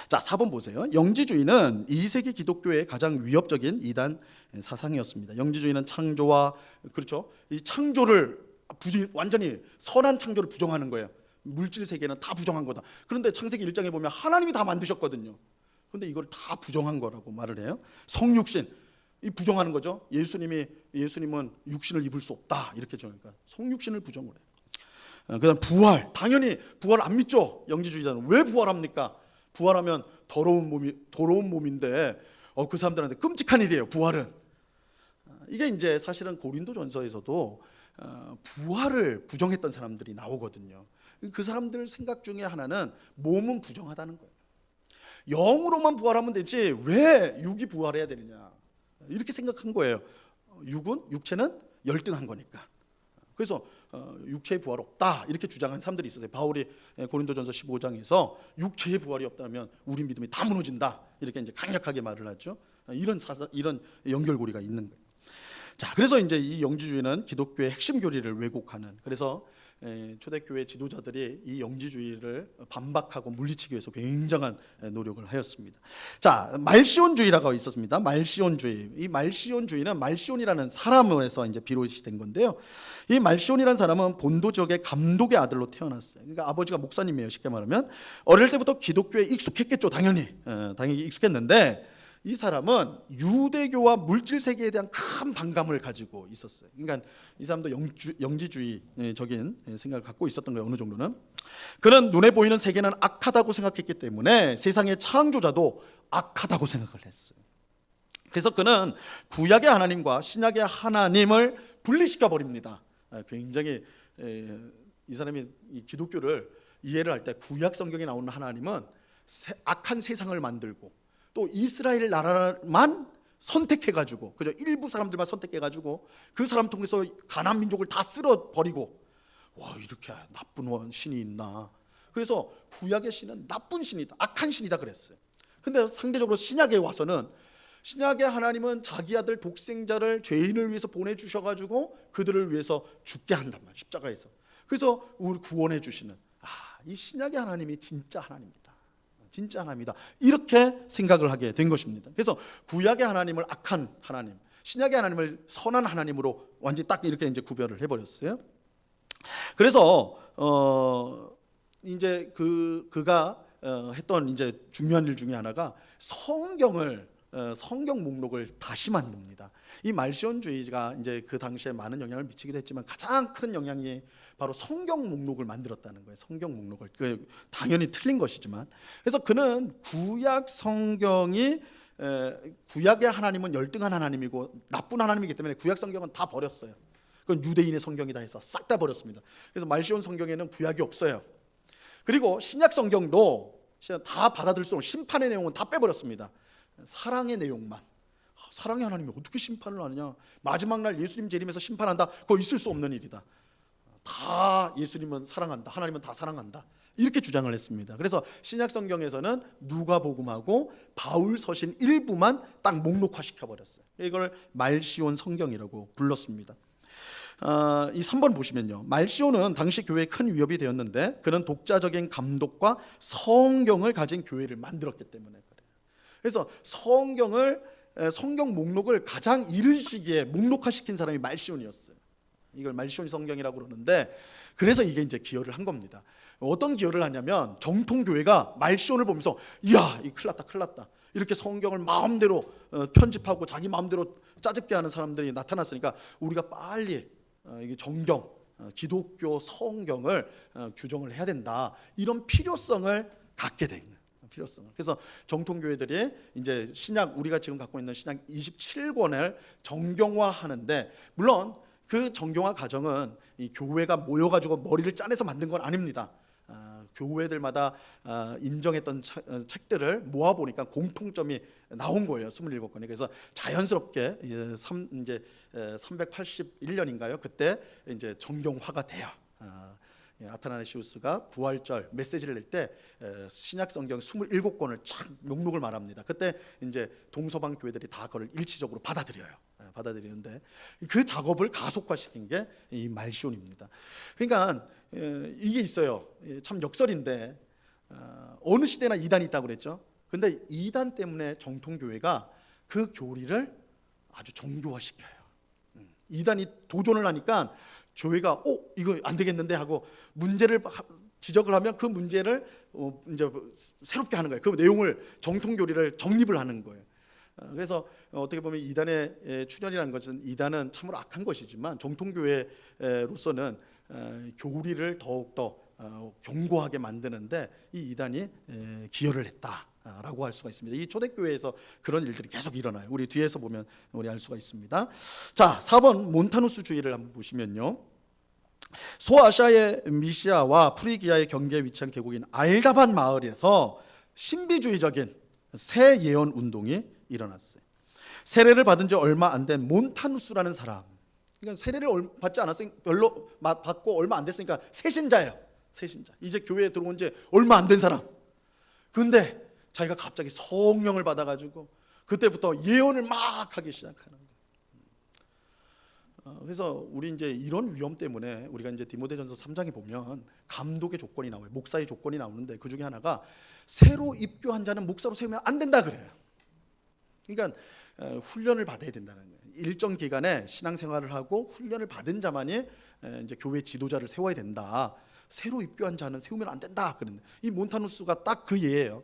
자, 4번 보세요. 영지주의는 2세기 기독교의 가장 위협적인 이단 사상이었습니다. 영지주의는 창조와, 그렇죠, 이 창조를 완전히 선한 창조를 부정하는 거예요. 물질 세계는 다 부정한 거다. 그런데 창세기 1장에 보면 하나님이 다 만드셨거든요. 그런데 이걸 다 부정한 거라고 말을 해요. 성육신, 이 부정하는 거죠. 예수님은 육신을 입을 수 없다, 이렇게 정하니까 성육신을 부정을 해요. 그다음 부활, 당연히 부활 안 믿죠. 영지주의자는 왜 부활합니까? 부활하면 더러운 몸인데 그 사람들한테 끔찍한 일이에요. 부활은. 이게 이제 사실은 고린도전서에서도 부활을 부정했던 사람들이 나오거든요. 그 사람들 생각 중에 하나는 몸은 부정하다는 거예요. 영으로만 부활하면 되지 왜 육이 부활해야 되느냐, 이렇게 생각한 거예요. 육체는 열등한 거니까. 그래서 육체의 부활 없다, 이렇게 주장한 사람들이 있었어요. 바울이 고린도전서 15장에서 육체의 부활이 없다면 우리 믿음이 다 무너진다, 이렇게 이제 강력하게 말을 하죠. 이런 연결고리가 있는 거예요. 자, 그래서 이제 이 영지주의는 기독교의 핵심 교리를 왜곡하는, 그래서 초대교회 지도자들이 이 영지주의를 반박하고 물리치기 위해서 굉장한 노력을 하였습니다. 자, 말시온주의라고 있었습니다. 말시온주의. 이 말시온주의는 말시온이라는 사람에서 이제 비롯이 된 건데요. 이 말시온이라는 사람은 본도 지역의 감독의 아들로 태어났어요. 그러니까 아버지가 목사님이에요. 쉽게 말하면 어릴 때부터 기독교에 익숙했겠죠. 당연히 익숙했는데, 이 사람은 유대교와 물질 세계에 대한 큰 반감을 가지고 있었어요. 그러니까 이 사람도 영지주의적인 생각을 갖고 있었던 거예요. 어느 정도는. 그는 눈에 보이는 세계는 악하다고 생각했기 때문에 세상의 창조자도 악하다고 생각을 했어요. 그래서 그는 구약의 하나님과 신약의 하나님을 분리시켜 버립니다. 굉장히 이 사람이 이 기독교를 이해를 할 때 구약 성경에 나오는 하나님은 악한 세상을 만들고 또 이스라엘 나라만 선택해가지고, 그죠, 일부 사람들만 선택해가지고 그 사람 통해서 가나안 민족을 다 쓸어버리고, 와, 이렇게 나쁜 신이 있나. 그래서 구약의 신은 나쁜 신이다, 악한 신이다 그랬어요. 근데 상대적으로 신약에 와서는 신약의 하나님은 자기 아들 독생자를 죄인을 위해서 보내주셔가지고 그들을 위해서 죽게 한단 말이에요, 십자가에서. 그래서 우리 구원해 주시는, 이 신약의 하나님이 진짜 하나님이다, 진짜 하나님이다, 이렇게 생각을 하게 된 것입니다. 그래서 구약의 하나님을 악한 하나님, 신약의 하나님을 선한 하나님으로 완전히 딱 이렇게 이제 구별을 해버렸어요. 그래서 이제 그가 했던 이제 중요한 일 중에 하나가 성경 목록을 다시 만듭니다. 이 말시온주의가 이제 그 당시에 많은 영향을 미치기도 했지만 가장 큰 영향이 바로 성경 목록을 만들었다는 거예요. 성경 목록을. 당연히 틀린 것이지만. 그래서 그는 구약 성경이 구약의 하나님은 열등한 하나님이고 나쁜 하나님이기 때문에 구약 성경은 다 버렸어요. 그건 유대인의 성경이다 해서 싹 다 버렸습니다. 그래서 말시온 성경에는 구약이 없어요. 그리고 신약 성경도 다 받아들일 수 없는 심판의 내용은 다 빼버렸습니다. 사랑의 내용만. 사랑의 하나님이 어떻게 심판을 하느냐, 마지막 날 예수님 재림에서 심판한다, 그거 있을 수 없는 일이다. 다 예수님은 사랑한다, 하나님은 다 사랑한다, 이렇게 주장을 했습니다. 그래서 신약 성경에서는 누가복음하고 바울 서신 일부만 딱 목록화 시켜버렸어요. 이걸 말시온 성경이라고 불렀습니다. 이 3번 보시면요, 말시온은 당시 교회에 큰 위협이 되었는데 그는 독자적인 감독과 성경을 가진 교회를 만들었기 때문에 그래요. 그래서 성경 목록을 가장 이른 시기에 목록화시킨 사람이 말시온이었어요. 이걸 말시온 성경이라고 그러는데, 그래서 이게 이제 기여를 한 겁니다. 어떤 기여를 하냐면 정통 교회가 말시온을 보면서 이야, 이 큰일 났다, 이렇게 성경을 마음대로 편집하고 자기 마음대로 짜집게 하는 사람들이 나타났으니까 우리가 빨리 이게 정경, 기독교 성경을 규정을 해야 된다, 이런 필요성을 갖게 된 거예요. 필요성을. 그래서 정통 교회들이 이제 신약, 우리가 지금 갖고 있는 신약 27권을 정경화하는데, 물론 그 정경화 과정은 이 교회가 모여가지고 머리를 짜내서 만든 건 아닙니다. 교회들마다 인정했던 책들을 모아보니까 공통점이 나온 거예요. 27권이. 그래서 자연스럽게 이제 381년인가요? 그때 이제 정경화가 돼요. 아타나시우스가 부활절 메시지를 낼 때 신약 성경 27권을 쫙 목록을 말합니다. 그때 이제 동서방 교회들이 다 그걸 일치적으로 받아들이는데 그 작업을 가속화시킨 게 이 말시온입니다. 그러니까 이게 있어요. 참 역설인데 어느 시대나 이단이 있다고 그랬죠. 근데 이단 때문에 정통 교회가 그 교리를 아주 정교화시켜요. 이단이 도전을 하니까 교회가 이거 안 되겠는데 하고 문제를 지적을 하면 그 문제를 이제 새롭게 하는 거예요. 그 내용을, 정통 교리를 정립을 하는 거예요. 그래서 어떻게 보면 이단의 출현이라는 것은, 이단은 참으로 악한 것이지만 정통 교회로서는 교리를 더욱더 견고하게 만드는데 이 이단이 기여를 했다라고 할 수가 있습니다. 이 초대교회에서 그런 일들이 계속 일어나요. 우리 뒤에서 보면 우리 알 수가 있습니다. 자, 4번 몬타누스주의를 한번 보시면요, 소아시아의 미시아와 프리기아의 경계에 위치한 계곡인 알다반 마을에서 신비주의적인 새 예언 운동이 일어났어요. 세례를 받은 지 얼마 안 된 몬타누스라는 사람, 그러니까 세례를 받지 않았으니 별로 받고 얼마 안 됐으니까 새신자예요. 새신자. 이제 교회에 들어온 지 얼마 안 된 사람. 근데 자기가 갑자기 성령을 받아가지고 그때부터 예언을 막 하기 시작하는 거예요. 그래서 우리 이제 이런 위험 때문에 우리가 이제 디모데전서 3장에 보면 감독의 조건이 나와요. 목사의 조건이 나오는데 그 중에 하나가 새로 입교한 자는 목사로 세우면 안 된다 그래요. 그러니까 훈련을 받아야 된다는 거예요. 일정 기간에 신앙생활을 하고 훈련을 받은 자만이 이제 교회 지도자를 세워야 된다. 새로 입교한 자는 세우면 안 된다. 그런데 이 몬타누스가 딱 그 예예요.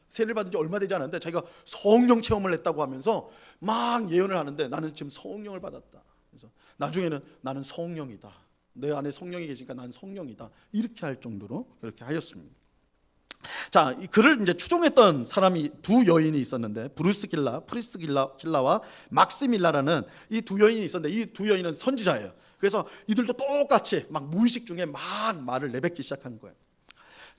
세례를 받은 지 얼마 되지 않았는데 자기가 성령 체험을 했다고 하면서 막 예언을 하는데, 나는 지금 성령을 받았다. 그래서 나중에는 나는 성령이다. 내 안에 성령이 계시니까 나는 성령이다. 이렇게 할 정도로 그렇게 하였습니다. 자, 이 그를 이제 추종했던 사람이 두 여인이 있었는데, 프리스길라와 막시밀라라는 이 두 여인이 있었는데, 이 두 여인은 선지자예요. 그래서 이들도 똑같이 막 무의식 중에 막 말을 내뱉기 시작하는 거예요.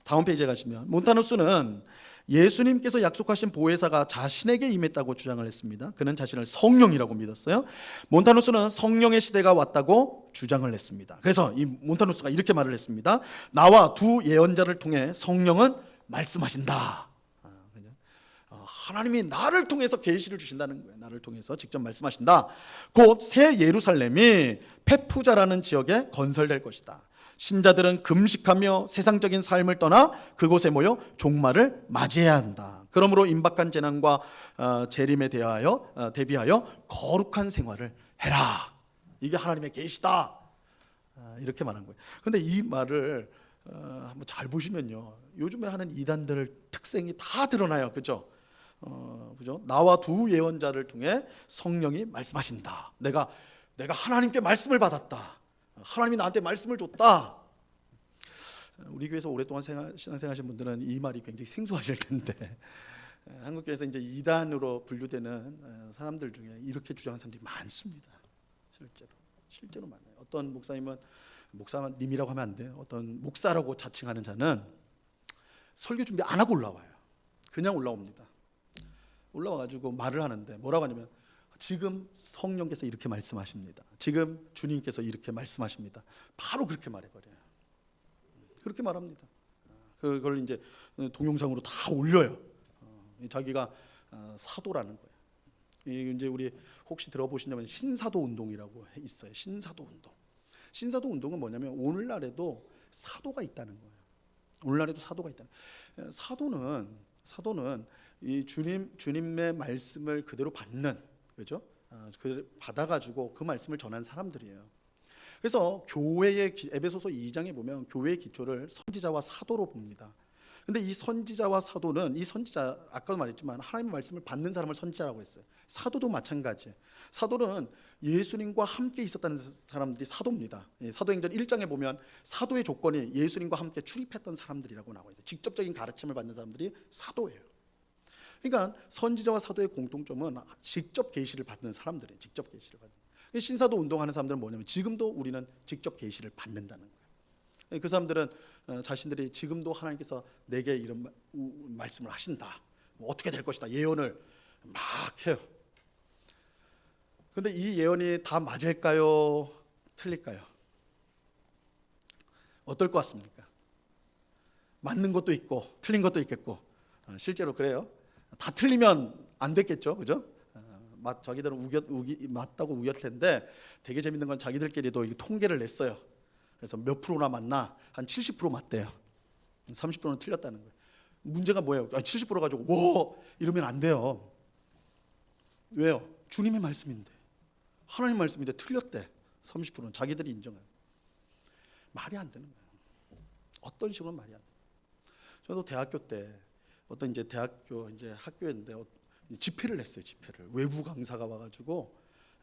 다음 페이지에 가시면 몬타누스는 예수님께서 약속하신 보혜사가 자신에게 임했다고 주장을 했습니다. 그는 자신을 성령이라고 믿었어요. 몬타누스는 성령의 시대가 왔다고 주장을 했습니다. 그래서 이 몬타누스가 이렇게 말을 했습니다. 나와 두 예언자를 통해 성령은 말씀하신다. 하나님이 나를 통해서 계시를 주신다는 거예요. 나를 통해서 직접 말씀하신다. 곧 새 예루살렘이 페푸자라는 지역에 건설될 것이다. 신자들은 금식하며 세상적인 삶을 떠나 그곳에 모여 종말을 맞이해야 한다. 그러므로 임박한 재난과 재림에 대비하여 거룩한 생활을 해라. 이게 하나님의 계시다. 이렇게 말한 거예요. 그런데 이 말을 한번 잘 보시면요, 요즘에 하는 이단들 특성이 다 드러나요. 그죠? 그죠? 나와 두 예언자를 통해 성령이 말씀하신다. 내가 하나님께 말씀을 받았다. 하나님이 나한테 말씀을 줬다. 우리 교회에서 오랫동안 신앙생활하신 분들은 이 말이 굉장히 생소하실 텐데, 한국교회에서 이제 이단으로 분류되는 사람들 중에 이렇게 주장하는 사람들이 많습니다. 실제로 많아요. 어떤 목사님은, 목사님이라고 하면 안 돼요. 어떤 목사라고 자칭하는 자는 설교 준비 안 하고 올라와요. 그냥 올라옵니다. 올라와가지고 말을 하는데 뭐라고 하냐면, 지금 성령께서 이렇게 말씀하십니다. 지금 주님께서 이렇게 말씀하십니다. 바로 그렇게 말해버려요. 그렇게 말합니다. 그걸 이제 동영상으로 다 올려요. 자기가 사도라는 거예요. 이제 우리 혹시 들어보시냐면 신사도 운동이라고 있어요. 신사도 운동. 신사도 운동은 뭐냐면 오늘날에도 사도가 있다는 거예요. 오늘날에도 사도가 있다는 거예요. 사도는 이 주님의 말씀을 그대로 받는, 그죠? 받아가지고 그 말씀을 전한 사람들이에요. 그래서 교회의 에베소서 2장에 보면 교회의 기초를 선지자와 사도로 봅니다. 근데 이 선지자와 사도는, 이 선지자 아까도 말했지만 하나님의 말씀을 받는 사람을 선지자라고 했어요. 사도도 마찬가지예요. 사도는 예수님과 함께 있었다는 사람들이 사도입니다. 사도행전 1장에 보면 사도의 조건이 예수님과 함께 출입했던 사람들이라고 나와 있어요. 직접적인 가르침을 받는 사람들이 사도예요. 그러니까 선지자와 사도의 공통점은 직접 계시를 받는 사람들이에요. 직접 계시를 받는. 신사도 운동하는 사람들은 뭐냐면 지금도 우리는 직접 계시를 받는다는 거예요. 그 사람들은 자신들이 지금도 하나님께서 내게 이런 말씀을 하신다, 어떻게 될 것이다, 예언을 막 해요. 그런데 이 예언이 다 맞을까요? 틀릴까요? 어떨 것 같습니까? 맞는 것도 있고 틀린 것도 있겠고, 실제로 그래요. 다 틀리면 안 됐겠죠, 그죠? 자기들은 맞다고 우겼을 텐데, 되게 재밌는 건 자기들끼리도 통계를 냈어요. 그래서 몇 프로나 맞나? 한 70% 맞대요. 30%는 틀렸다는 거예요. 문제가 뭐예요? 70% 가지고 오 이러면 안 돼요. 왜요? 주님의 말씀인데, 하나님 말씀인데 틀렸대. 30%는 자기들이 인정해요. 말이 안 되는 거예요. 어떤 식으로 말이 안 돼요. 저도 대학교 때 어떤 이제 대학교 이제 학교인데 집회를 했어요. 집회를 외부 강사가 와가지고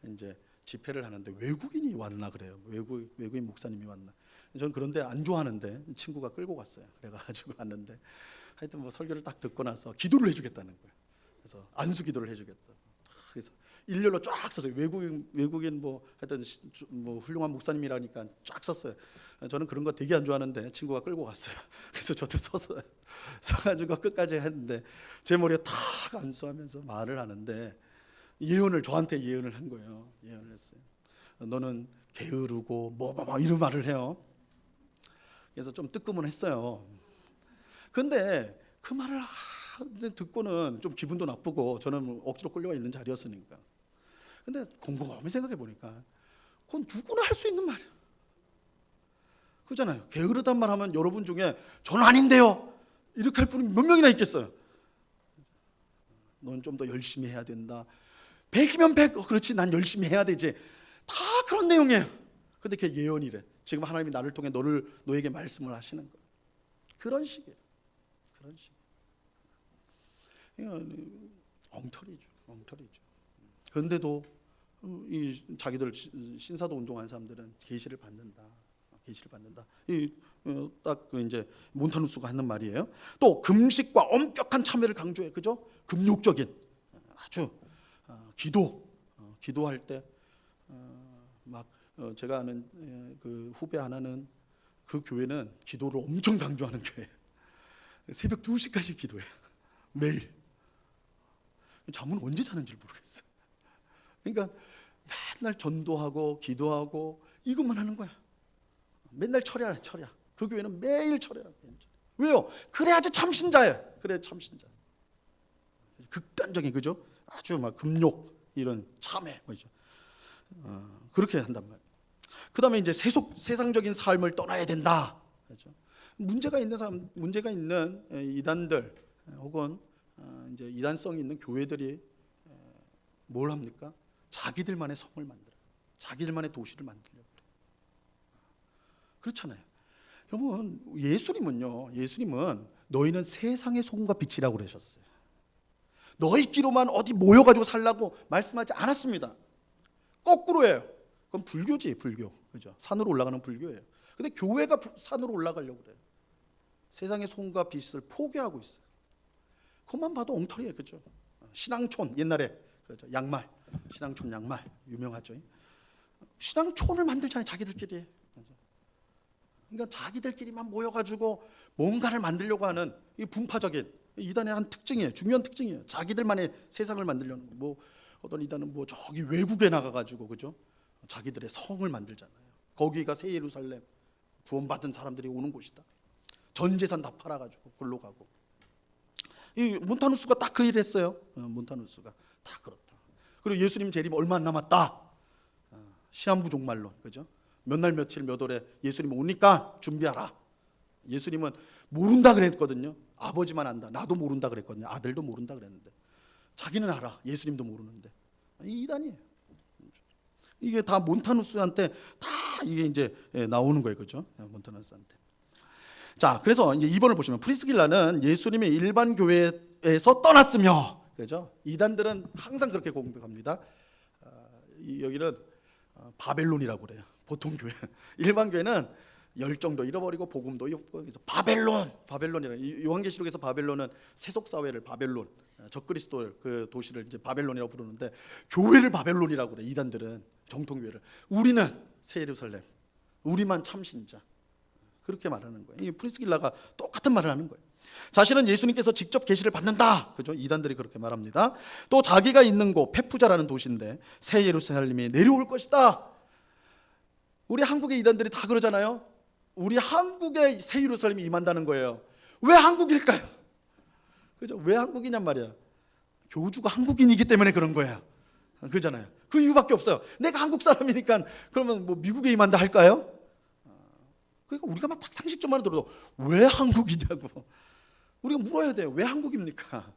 이제 집회를 하는데 외국인이 왔나 그래요. 외국인 목사님이 왔나. 저는 그런데 안 좋아하는데 친구가 끌고 갔어요. 그래가지고 왔는데 하여튼 뭐 설교를 딱 듣고 나서 기도를 해주겠다는 거예요. 그래서 안수 기도를 해주겠다. 그래서 일렬로 쫙 썼어요. 외국인 뭐 하여튼 뭐 훌륭한 목사님이라니까 쫙 썼어요. 저는 그런 거 되게 안 좋아하는데 친구가 끌고 갔어요. 그래서 저도 서가지고 끝까지 했는데 제 머리에 탁 안수하면서 말을 하는데 저한테 예언을 한 거예요. 예언을 했어요. 너는 게으르고 뭐 이런 말을 해요. 그래서 좀 뜨끔했어요. 근데 그 말을 듣고는 좀 기분도 나쁘고, 저는 억지로 끌려가 있는 자리였으니까. 근데 곰곰이 생각해 보니까 그건 누구나 할 수 있는 말이에요. 그렇잖아요. 게으르단 말 하면 여러분 중에 저는 아닌데요 이렇게 할 분이 몇 명이나 있겠어요. 넌 좀 더 열심히 해야 된다. 100이면 100. 그렇지, 난 열심히 해야 되지. 다 그런 내용이에요. 근데 그게 예언이래. 지금 하나님이 나를 통해 너에게 말씀을 하시는 거예요. 그런 식이에요. 그런 식. 엉터리죠. 그런데도 이 자기들 신사도 운동하는 사람들은 계시를 받는다. 딱 이제 몬타누스가 하는 말이에요. 또 금식과 엄격한 참회를 강조해, 그죠? 금욕적인 아주 기도할 때 막 제가 아는 그 후배 하나는 그 교회는 기도를 엄청 강조하는 교회예요. 새벽 2시까지 기도해요. 매일. 잠은 언제 자는지 모르겠어요. 그러니까 맨날 전도하고 기도하고 이것만 하는 거야. 맨날 철야. 그 교회는 매일 철야. 왜요? 그래야지 참신자예요. 그래 참신자. 극단적인, 그죠? 아주 막 금욕, 이런 참회, 뭐죠? 그렇게 한단 말이에요. 그다음에 이제 세상적인 삶을 떠나야 된다. 그렇죠? 문제가 있는 사람, 문제가 있는 이단들 혹은 이제 이단성이 있는 교회들이 뭘 합니까? 자기들만의 성을 만들어, 자기들만의 도시를 만들려고 그래요. 그렇잖아요. 여러분, 예수님은 너희는 세상의 소금과 빛이라고 그러셨어요. 너희끼로만 어디 모여가지고 살라고 말씀하지 않았습니다. 거꾸로예요. 그건 불교지, 불교. 그죠? 산으로 올라가는 불교예요. 근데 교회가 산으로 올라가려고 그래요. 세상의 소금과 빛을 포기하고 있어요. 그것만 봐도 엉터리예요, 그죠? 신앙촌, 옛날에 그죠? 양말, 신앙촌 양말 유명하죠. 신앙촌을 만들잖아요, 자기들끼리. 그러니까 자기들끼리만 모여가지고 뭔가를 만들려고 하는 이 분파적인 이단의 한 특징이에요. 중요한 특징이에요. 자기들만의 세상을 만들려는 거. 뭐 어떤 이단은 뭐 저기 외국에 나가가지고, 그죠? 자기들의 성을 만들잖아요. 거기가 새 예루살렘, 구원받은 사람들이 오는 곳이다. 전 재산 다 팔아가지고 글로 가고. 이 몬타누스가 딱 그 일을 했어요. 몬타누스가 다 그렇다. 그리고 예수님 재림 얼마 안 남았다. 시한부 종말론, 그죠? 몇 날 며칠 몇 월에 예수님 오니까 준비하라. 예수님은 모른다 그랬거든요. 아버지만 안다. 나도 모른다 그랬거든요. 아들도 모른다 그랬는데 자기는 알아. 예수님도 모르는데. 이 이단이에요. 이게 다 몬타누스한테 다 이게 이제 나오는 거예요, 그죠? 몬타누스한테. 자, 그래서 이제 2번을 보시면 프리스길라는 예수님의 일반 교회에서 떠났으며, 그죠? 이단들은 항상 그렇게 공격합니다. 여기는 바벨론이라고 그래요. 보통 교회, 일반 교회는 열정도 잃어버리고 복음도 잃어버리고 바벨론이라. 요한계시록에서 바벨론은 세속 사회를 바벨론, 적그리스도 그 도시를 이제 바벨론이라고 부르는데 교회를 바벨론이라고 그래. 이단들은 정통 교회를. 우리는 새 예루살렘, 우리만 참신자. 그렇게 말하는 거예요. 이 프리스길라가 똑같은 말을 하는 거예요. 자신은 예수님께서 직접 계시를 받는다. 그죠? 이단들이 그렇게 말합니다. 또 자기가 있는 곳 페푸자라는 도시인데 새 예루살렘이 내려올 것이다. 우리 한국의 이단들이 다 그러잖아요. 우리 한국에 새 예루살렘이 임한다는 거예요. 왜 한국일까요? 그죠? 왜 한국이냔 말이야. 교주가 한국인이기 때문에 그런 거야. 그잖아요. 그 이유밖에 없어요. 내가 한국 사람이니까 그러면 뭐 미국에 임한다 할까요? 그러니까 우리가 막 상식적만 들어도 왜 한국이냐고 우리가 물어야 돼요. 왜 한국입니까?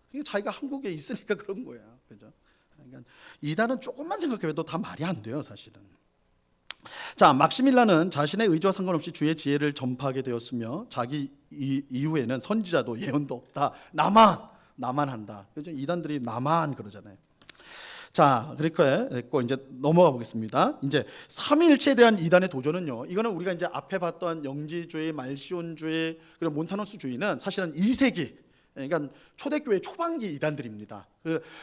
그러니까 자기가 한국에 있으니까 그런 거야. 그죠? 그러니까 이단은 조금만 생각해도 다 말이 안 돼요, 사실은. 자, 막시밀라는 자신의 의지와 상관없이 주의 지혜를 전파하게 되었으며 자기 이후에는 선지자도 예언도 없다. 나만 한다. 그죠? 이단들이 나만 그러잖아요. 자, 그렇게 됐고 이제 넘어가 보겠습니다. 이제 삼위일체에 대한 이단의 도전은요. 이거는 우리가 이제 앞에 봤던 영지주의, 말시온주의, 그리고 몬타누스주의는 사실은 2세기, 그러니까 초대교회 초반기 이단들입니다.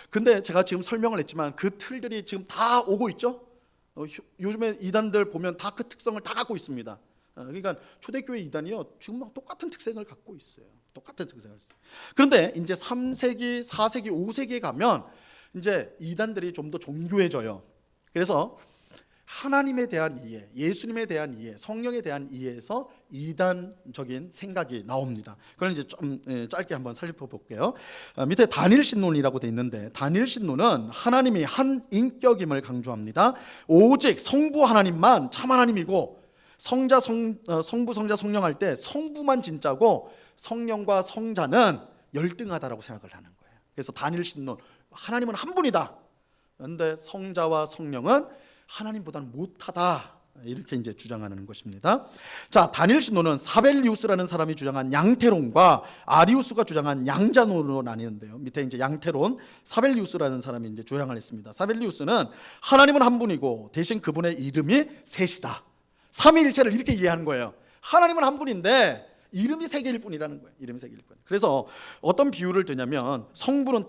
근데 제가 지금 설명을 했지만 그 틀들이 지금 다 오고 있죠. 요즘에 이단들 보면 다 그 특성을 다 갖고 있습니다. 그러니까 초대교회 이단이요 지금 똑같은 특성을 갖고 있어요. 똑같은 특성을 있어요. 그런데 이제 3세기, 4세기, 5세기에 가면 이제 이단들이 좀 더 정교해져요. 그래서 하나님에 대한 이해, 예수님에 대한 이해, 성령에 대한 이해에서 이단적인 생각이 나옵니다. 그걸 이제 좀 짧게 한번 살펴볼게요. 밑에 단일신론이라고 돼 있는데 단일신론은 하나님이 한 인격임을 강조합니다. 오직 성부 하나님만 참 하나님이고 성부, 성자, 성령 할 때 성부만 진짜고 성령과 성자는 열등하다라고 생각을 하는 거예요. 그래서 단일신론, 하나님은 한 분이다. 그런데 성자와 성령은 하나님보다는 못하다. 이렇게 이제 주장하는 것입니다. 자, 단일신론은 사벨리우스라는 사람이 주장한 양태론과 아리우스가 주장한 양자론으로 나뉘는데요. 밑에 이제 양태론, 사벨리우스라는 사람이 이제 주장을 했습니다. 사벨리우스는 하나님은 한 분이고 대신 그분의 이름이 셋이다. 삼위일체를 이렇게 이해하는 거예요. 하나님은 한 분인데 이름이 세 개일 뿐이라는 거예요. 이름이 세 개일 뿐. 그래서 어떤 비유를 드냐면 성부는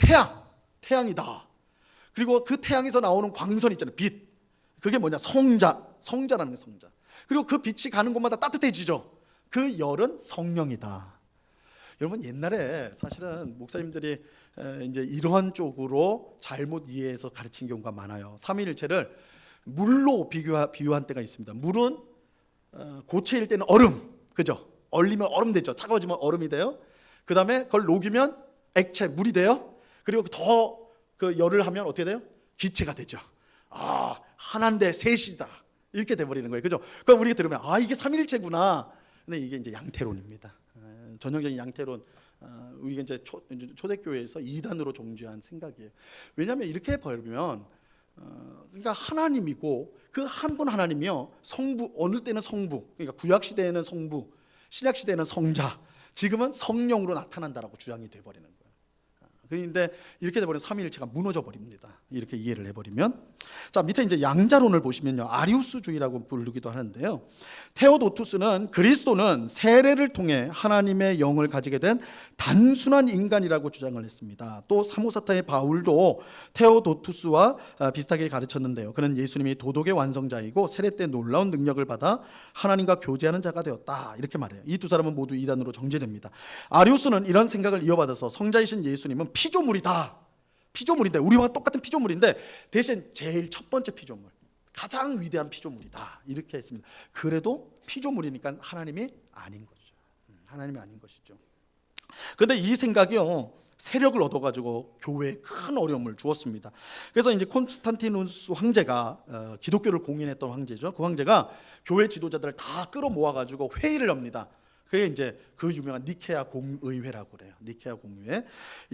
태양이다. 그리고 그 태양에서 나오는 광선 있잖아요. 빛. 그게 뭐냐? 성자라는 거예요. 성자. 그리고 그 빛이 가는 곳마다 따뜻해지죠. 그 열은 성령이다. 여러분 옛날에 사실은 목사님들이 이제 이러한 쪽으로 잘못 이해해서 가르친 경우가 많아요. 삼위일체를 물로 비유한 때가 있습니다. 물은 고체일 때는 얼음, 그죠? 얼리면 얼음 되죠. 차가워지면 얼음이 돼요. 그 다음에 그걸 녹이면 액체, 물이 돼요. 그리고 더 그 열을 하면 어떻게 돼요? 기체가 되죠. 하나인데 셋이다. 이렇게 돼버리는 거예요. 그죠? 그럼 우리가 들으면 이게 삼위일체구나. 근데 이게 이제 양태론입니다. 전형적인 양태론. 우리가 이제 초대교회에서 이단으로 종주한 생각이에요. 왜냐하면 이렇게 버리면 그러니까 하나님이고 그 한 분 하나님이요, 성부, 어느 때는 성부, 그러니까 구약 시대에는 성부, 신약 시대에는 성자, 지금은 성령으로 나타난다라고 주장이 돼버리는 거예요. 그런데 이렇게 돼버리면 삼위일체가 무너져 버립니다. 이렇게 이해를 해버리면. 자, 밑에 이제 양자론을 보시면요, 아리우스주의라고 부르기도 하는데요, 테오도투스는 그리스도는 세례를 통해 하나님의 영을 가지게 된 단순한 인간이라고 주장을 했습니다. 또 사무사타의 바울도 테오도투스와 비슷하게 가르쳤는데요, 그는 예수님이 도덕의 완성자이고 세례 때 놀라운 능력을 받아 하나님과 교제하는 자가 되었다, 이렇게 말해요. 이 두 사람은 모두 이단으로 정죄됩니다. 아리우스는 이런 생각을 이어받아서 성자이신 예수님은 피조물이다, 피조물인데, 우리와 똑같은 피조물인데 대신 제일 첫 번째 피조물, 가장 위대한 피조물이다, 이렇게 했습니다. 그래도 피조물이니까 하나님이 아닌 거죠. 하나님이 아닌 것이죠. 그런데 이 생각이요, 세력을 얻어가지고 교회에 큰 어려움을 주었습니다. 그래서 이제 콘스탄티누스 황제가 기독교를 공인했던 황제죠. 그 황제가 교회 지도자들을 다 끌어모아가지고 회의를 합니다. 그게 이제 그 유명한 니케아 공의회라고 그래요. 니케아 공의회.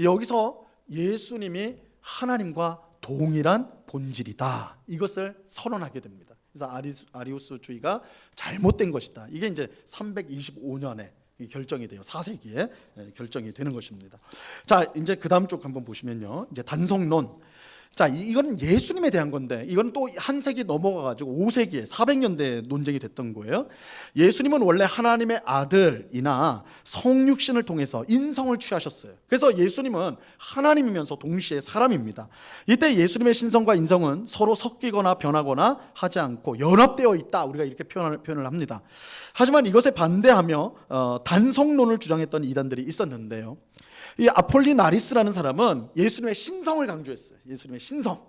여기서 예수님이 하나님과 동일한 본질이다, 이것을 선언하게 됩니다. 그래서 아리우스주의가 잘못된 것이다, 이게 이제 325년에 결정이 돼요. 4세기에 결정이 되는 것입니다. 자, 이제 그 다음 쪽 한번 보시면요, 이제 단성론. 자, 이건 예수님에 대한 건데, 이건 또 한 세기 넘어가가지고 5세기에 400년대에 논쟁이 됐던 거예요. 예수님은 원래 하나님의 아들이나 성육신을 통해서 인성을 취하셨어요. 그래서 예수님은 하나님이면서 동시에 사람입니다. 이때 예수님의 신성과 인성은 서로 섞이거나 변하거나 하지 않고 연합되어 있다, 우리가 이렇게 표현을 합니다. 하지만 이것에 반대하며 단성론을 주장했던 이단들이 있었는데요, 이 아폴리나리스라는 사람은 예수님의 신성을 강조했어요. 예수님의 신성.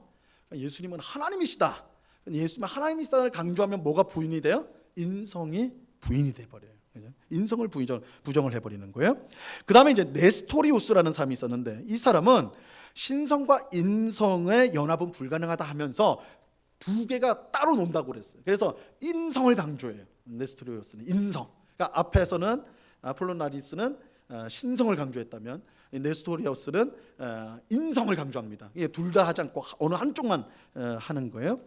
예수님은 하나님이시다. 예수님은 하나님이시다를 강조하면 뭐가 부인이 돼요? 인성이 부인이 돼버려요. 인성을 부정을 해버리는 거예요. 그 다음에 이제 네스토리우스라는 사람이 있었는데, 이 사람은 신성과 인성의 연합은 불가능하다 하면서 두 개가 따로 논다고 그랬어요. 그래서 인성을 강조해요. 네스토리우스는 인성. 그러니까 앞에서는 아폴로나리스는 신성을 강조했다면 네스토리우스는 인성을 강조합니다. 이게 둘 다 하지 않고 어느 한쪽만 하는 거예요.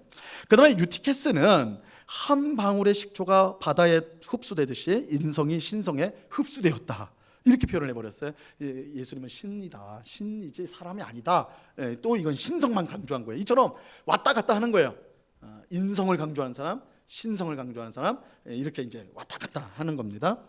그다음에 유티케스는 한 방울의 식초가 바다에 흡수되듯이 인성이 신성에 흡수되었다, 이렇게 표현을 해버렸어요. 예수님은 신이다, 신이지 사람이 아니다. 또 이건 신성만 강조한 거예요. 이처럼 왔다 갔다 하는 거예요. 인성을 강조하는 사람, 신성을 강조하는 사람, 이렇게 이제 왔다 갔다 하는 겁니다.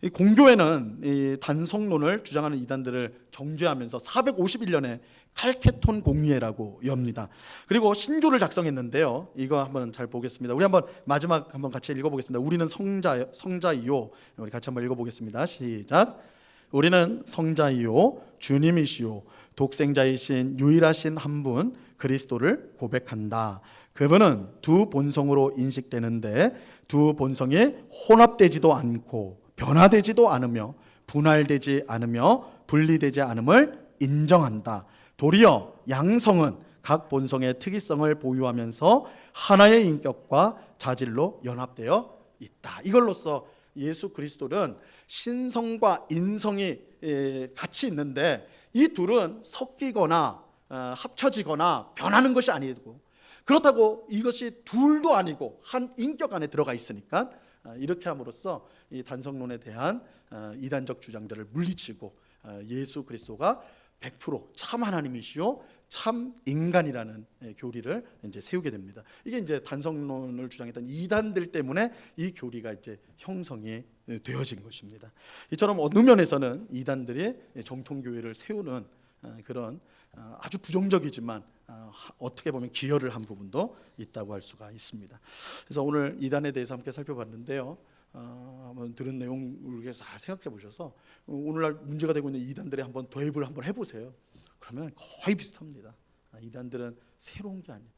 이 공교회는 이 단성론을 주장하는 이단들을 정죄하면서 451년에 칼케톤 공의회라고 엽니다. 그리고 신조를 작성했는데요, 이거 한번 잘 보겠습니다. 우리 한번 마지막 한번 같이 읽어보겠습니다. 우리는 성자이요. 우리 같이 한번 읽어보겠습니다. 시작. 우리는 성자이요, 주님이시요, 독생자이신 유일하신 한 분 그리스도를 고백한다. 그분은 두 본성으로 인식되는데 두 본성이 혼합되지도 않고 변화되지도 않으며 분할되지 않으며 분리되지 않음을 인정한다. 도리어 양성은 각 본성의 특이성을 보유하면서 하나의 인격과 자질로 연합되어 있다. 이걸로써 예수 그리스도는 신성과 인성이 같이 있는데 이 둘은 섞이거나 합쳐지거나 변하는 것이 아니고, 그렇다고 이것이 둘도 아니고 한 인격 안에 들어가 있으니까 이렇게 함으로써 이 단성론에 대한 이단적 주장들을 물리치고 예수 그리스도가 100% 참 하나님이시요 참 인간이라는 교리를 이제 세우게 됩니다. 이게 이제 단성론을 주장했던 이단들 때문에 이 교리가 이제 형성이 되어진 것입니다. 이처럼 어느 면에서는 이단들이 정통 교회를 세우는 그런 아주 부정적이지만 어떻게 보면 기여를 한 부분도 있다고 할 수가 있습니다. 그래서 오늘 이단에 대해서 함께 살펴봤는데요, 한번 들은 내용을 잘 생각해 보셔서 오늘날 문제가 되고 있는 이단들에 한번 도입을 한번 해보세요. 그러면 거의 비슷합니다. 이단들은 새로운 게 아니에요.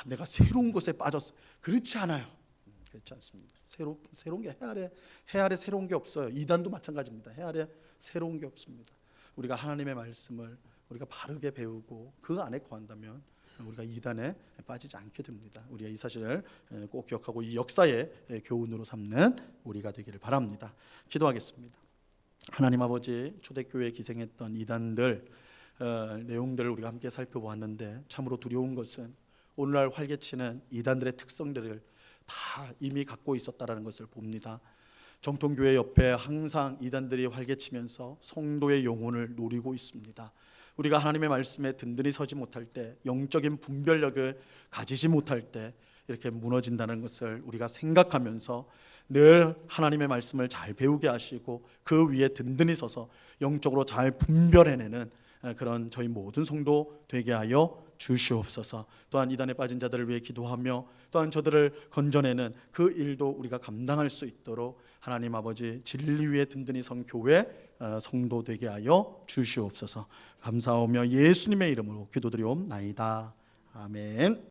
내가 새로운 것에 빠졌어. 그렇지 않아요. 그렇지 않습니다. 새로운 게 해 아래 새로운 게 없어요. 이단도 마찬가지입니다. 해 아래 새로운 게 없습니다. 우리가 하나님의 말씀을 우리가 바르게 배우고 그 안에 거한다면 우리가 이단에 빠지지 않게 됩니다. 우리가 이 사실을 꼭 기억하고 이 역사의 교훈으로 삼는 우리가 되기를 바랍니다. 기도하겠습니다. 하나님 아버지, 초대교회에 기생했던 이단들 내용들을 우리가 함께 살펴보았는데 참으로 두려운 것은 오늘날 활개치는 이단들의 특성들을 다 이미 갖고 있었다라는 것을 봅니다. 정통교회 옆에 항상 이단들이 활개치면서 성도의 영혼을 노리고 있습니다. 우리가 하나님의 말씀에 든든히 서지 못할 때, 영적인 분별력을 가지지 못할 때 이렇게 무너진다는 것을 우리가 생각하면서 늘 하나님의 말씀을 잘 배우게 하시고 그 위에 든든히 서서 영적으로 잘 분별해내는 그런 저희 모든 성도 되게 하여 주시옵소서. 또한 이단에 빠진 자들을 위해 기도하며 또한 저들을 건져내는 그 일도 우리가 감당할 수 있도록 하나님 아버지 진리 위에 든든히 선 교회 성도 되게 하여 주시옵소서. 감사하며 예수님의 이름으로 기도드리옵나이다. 아멘.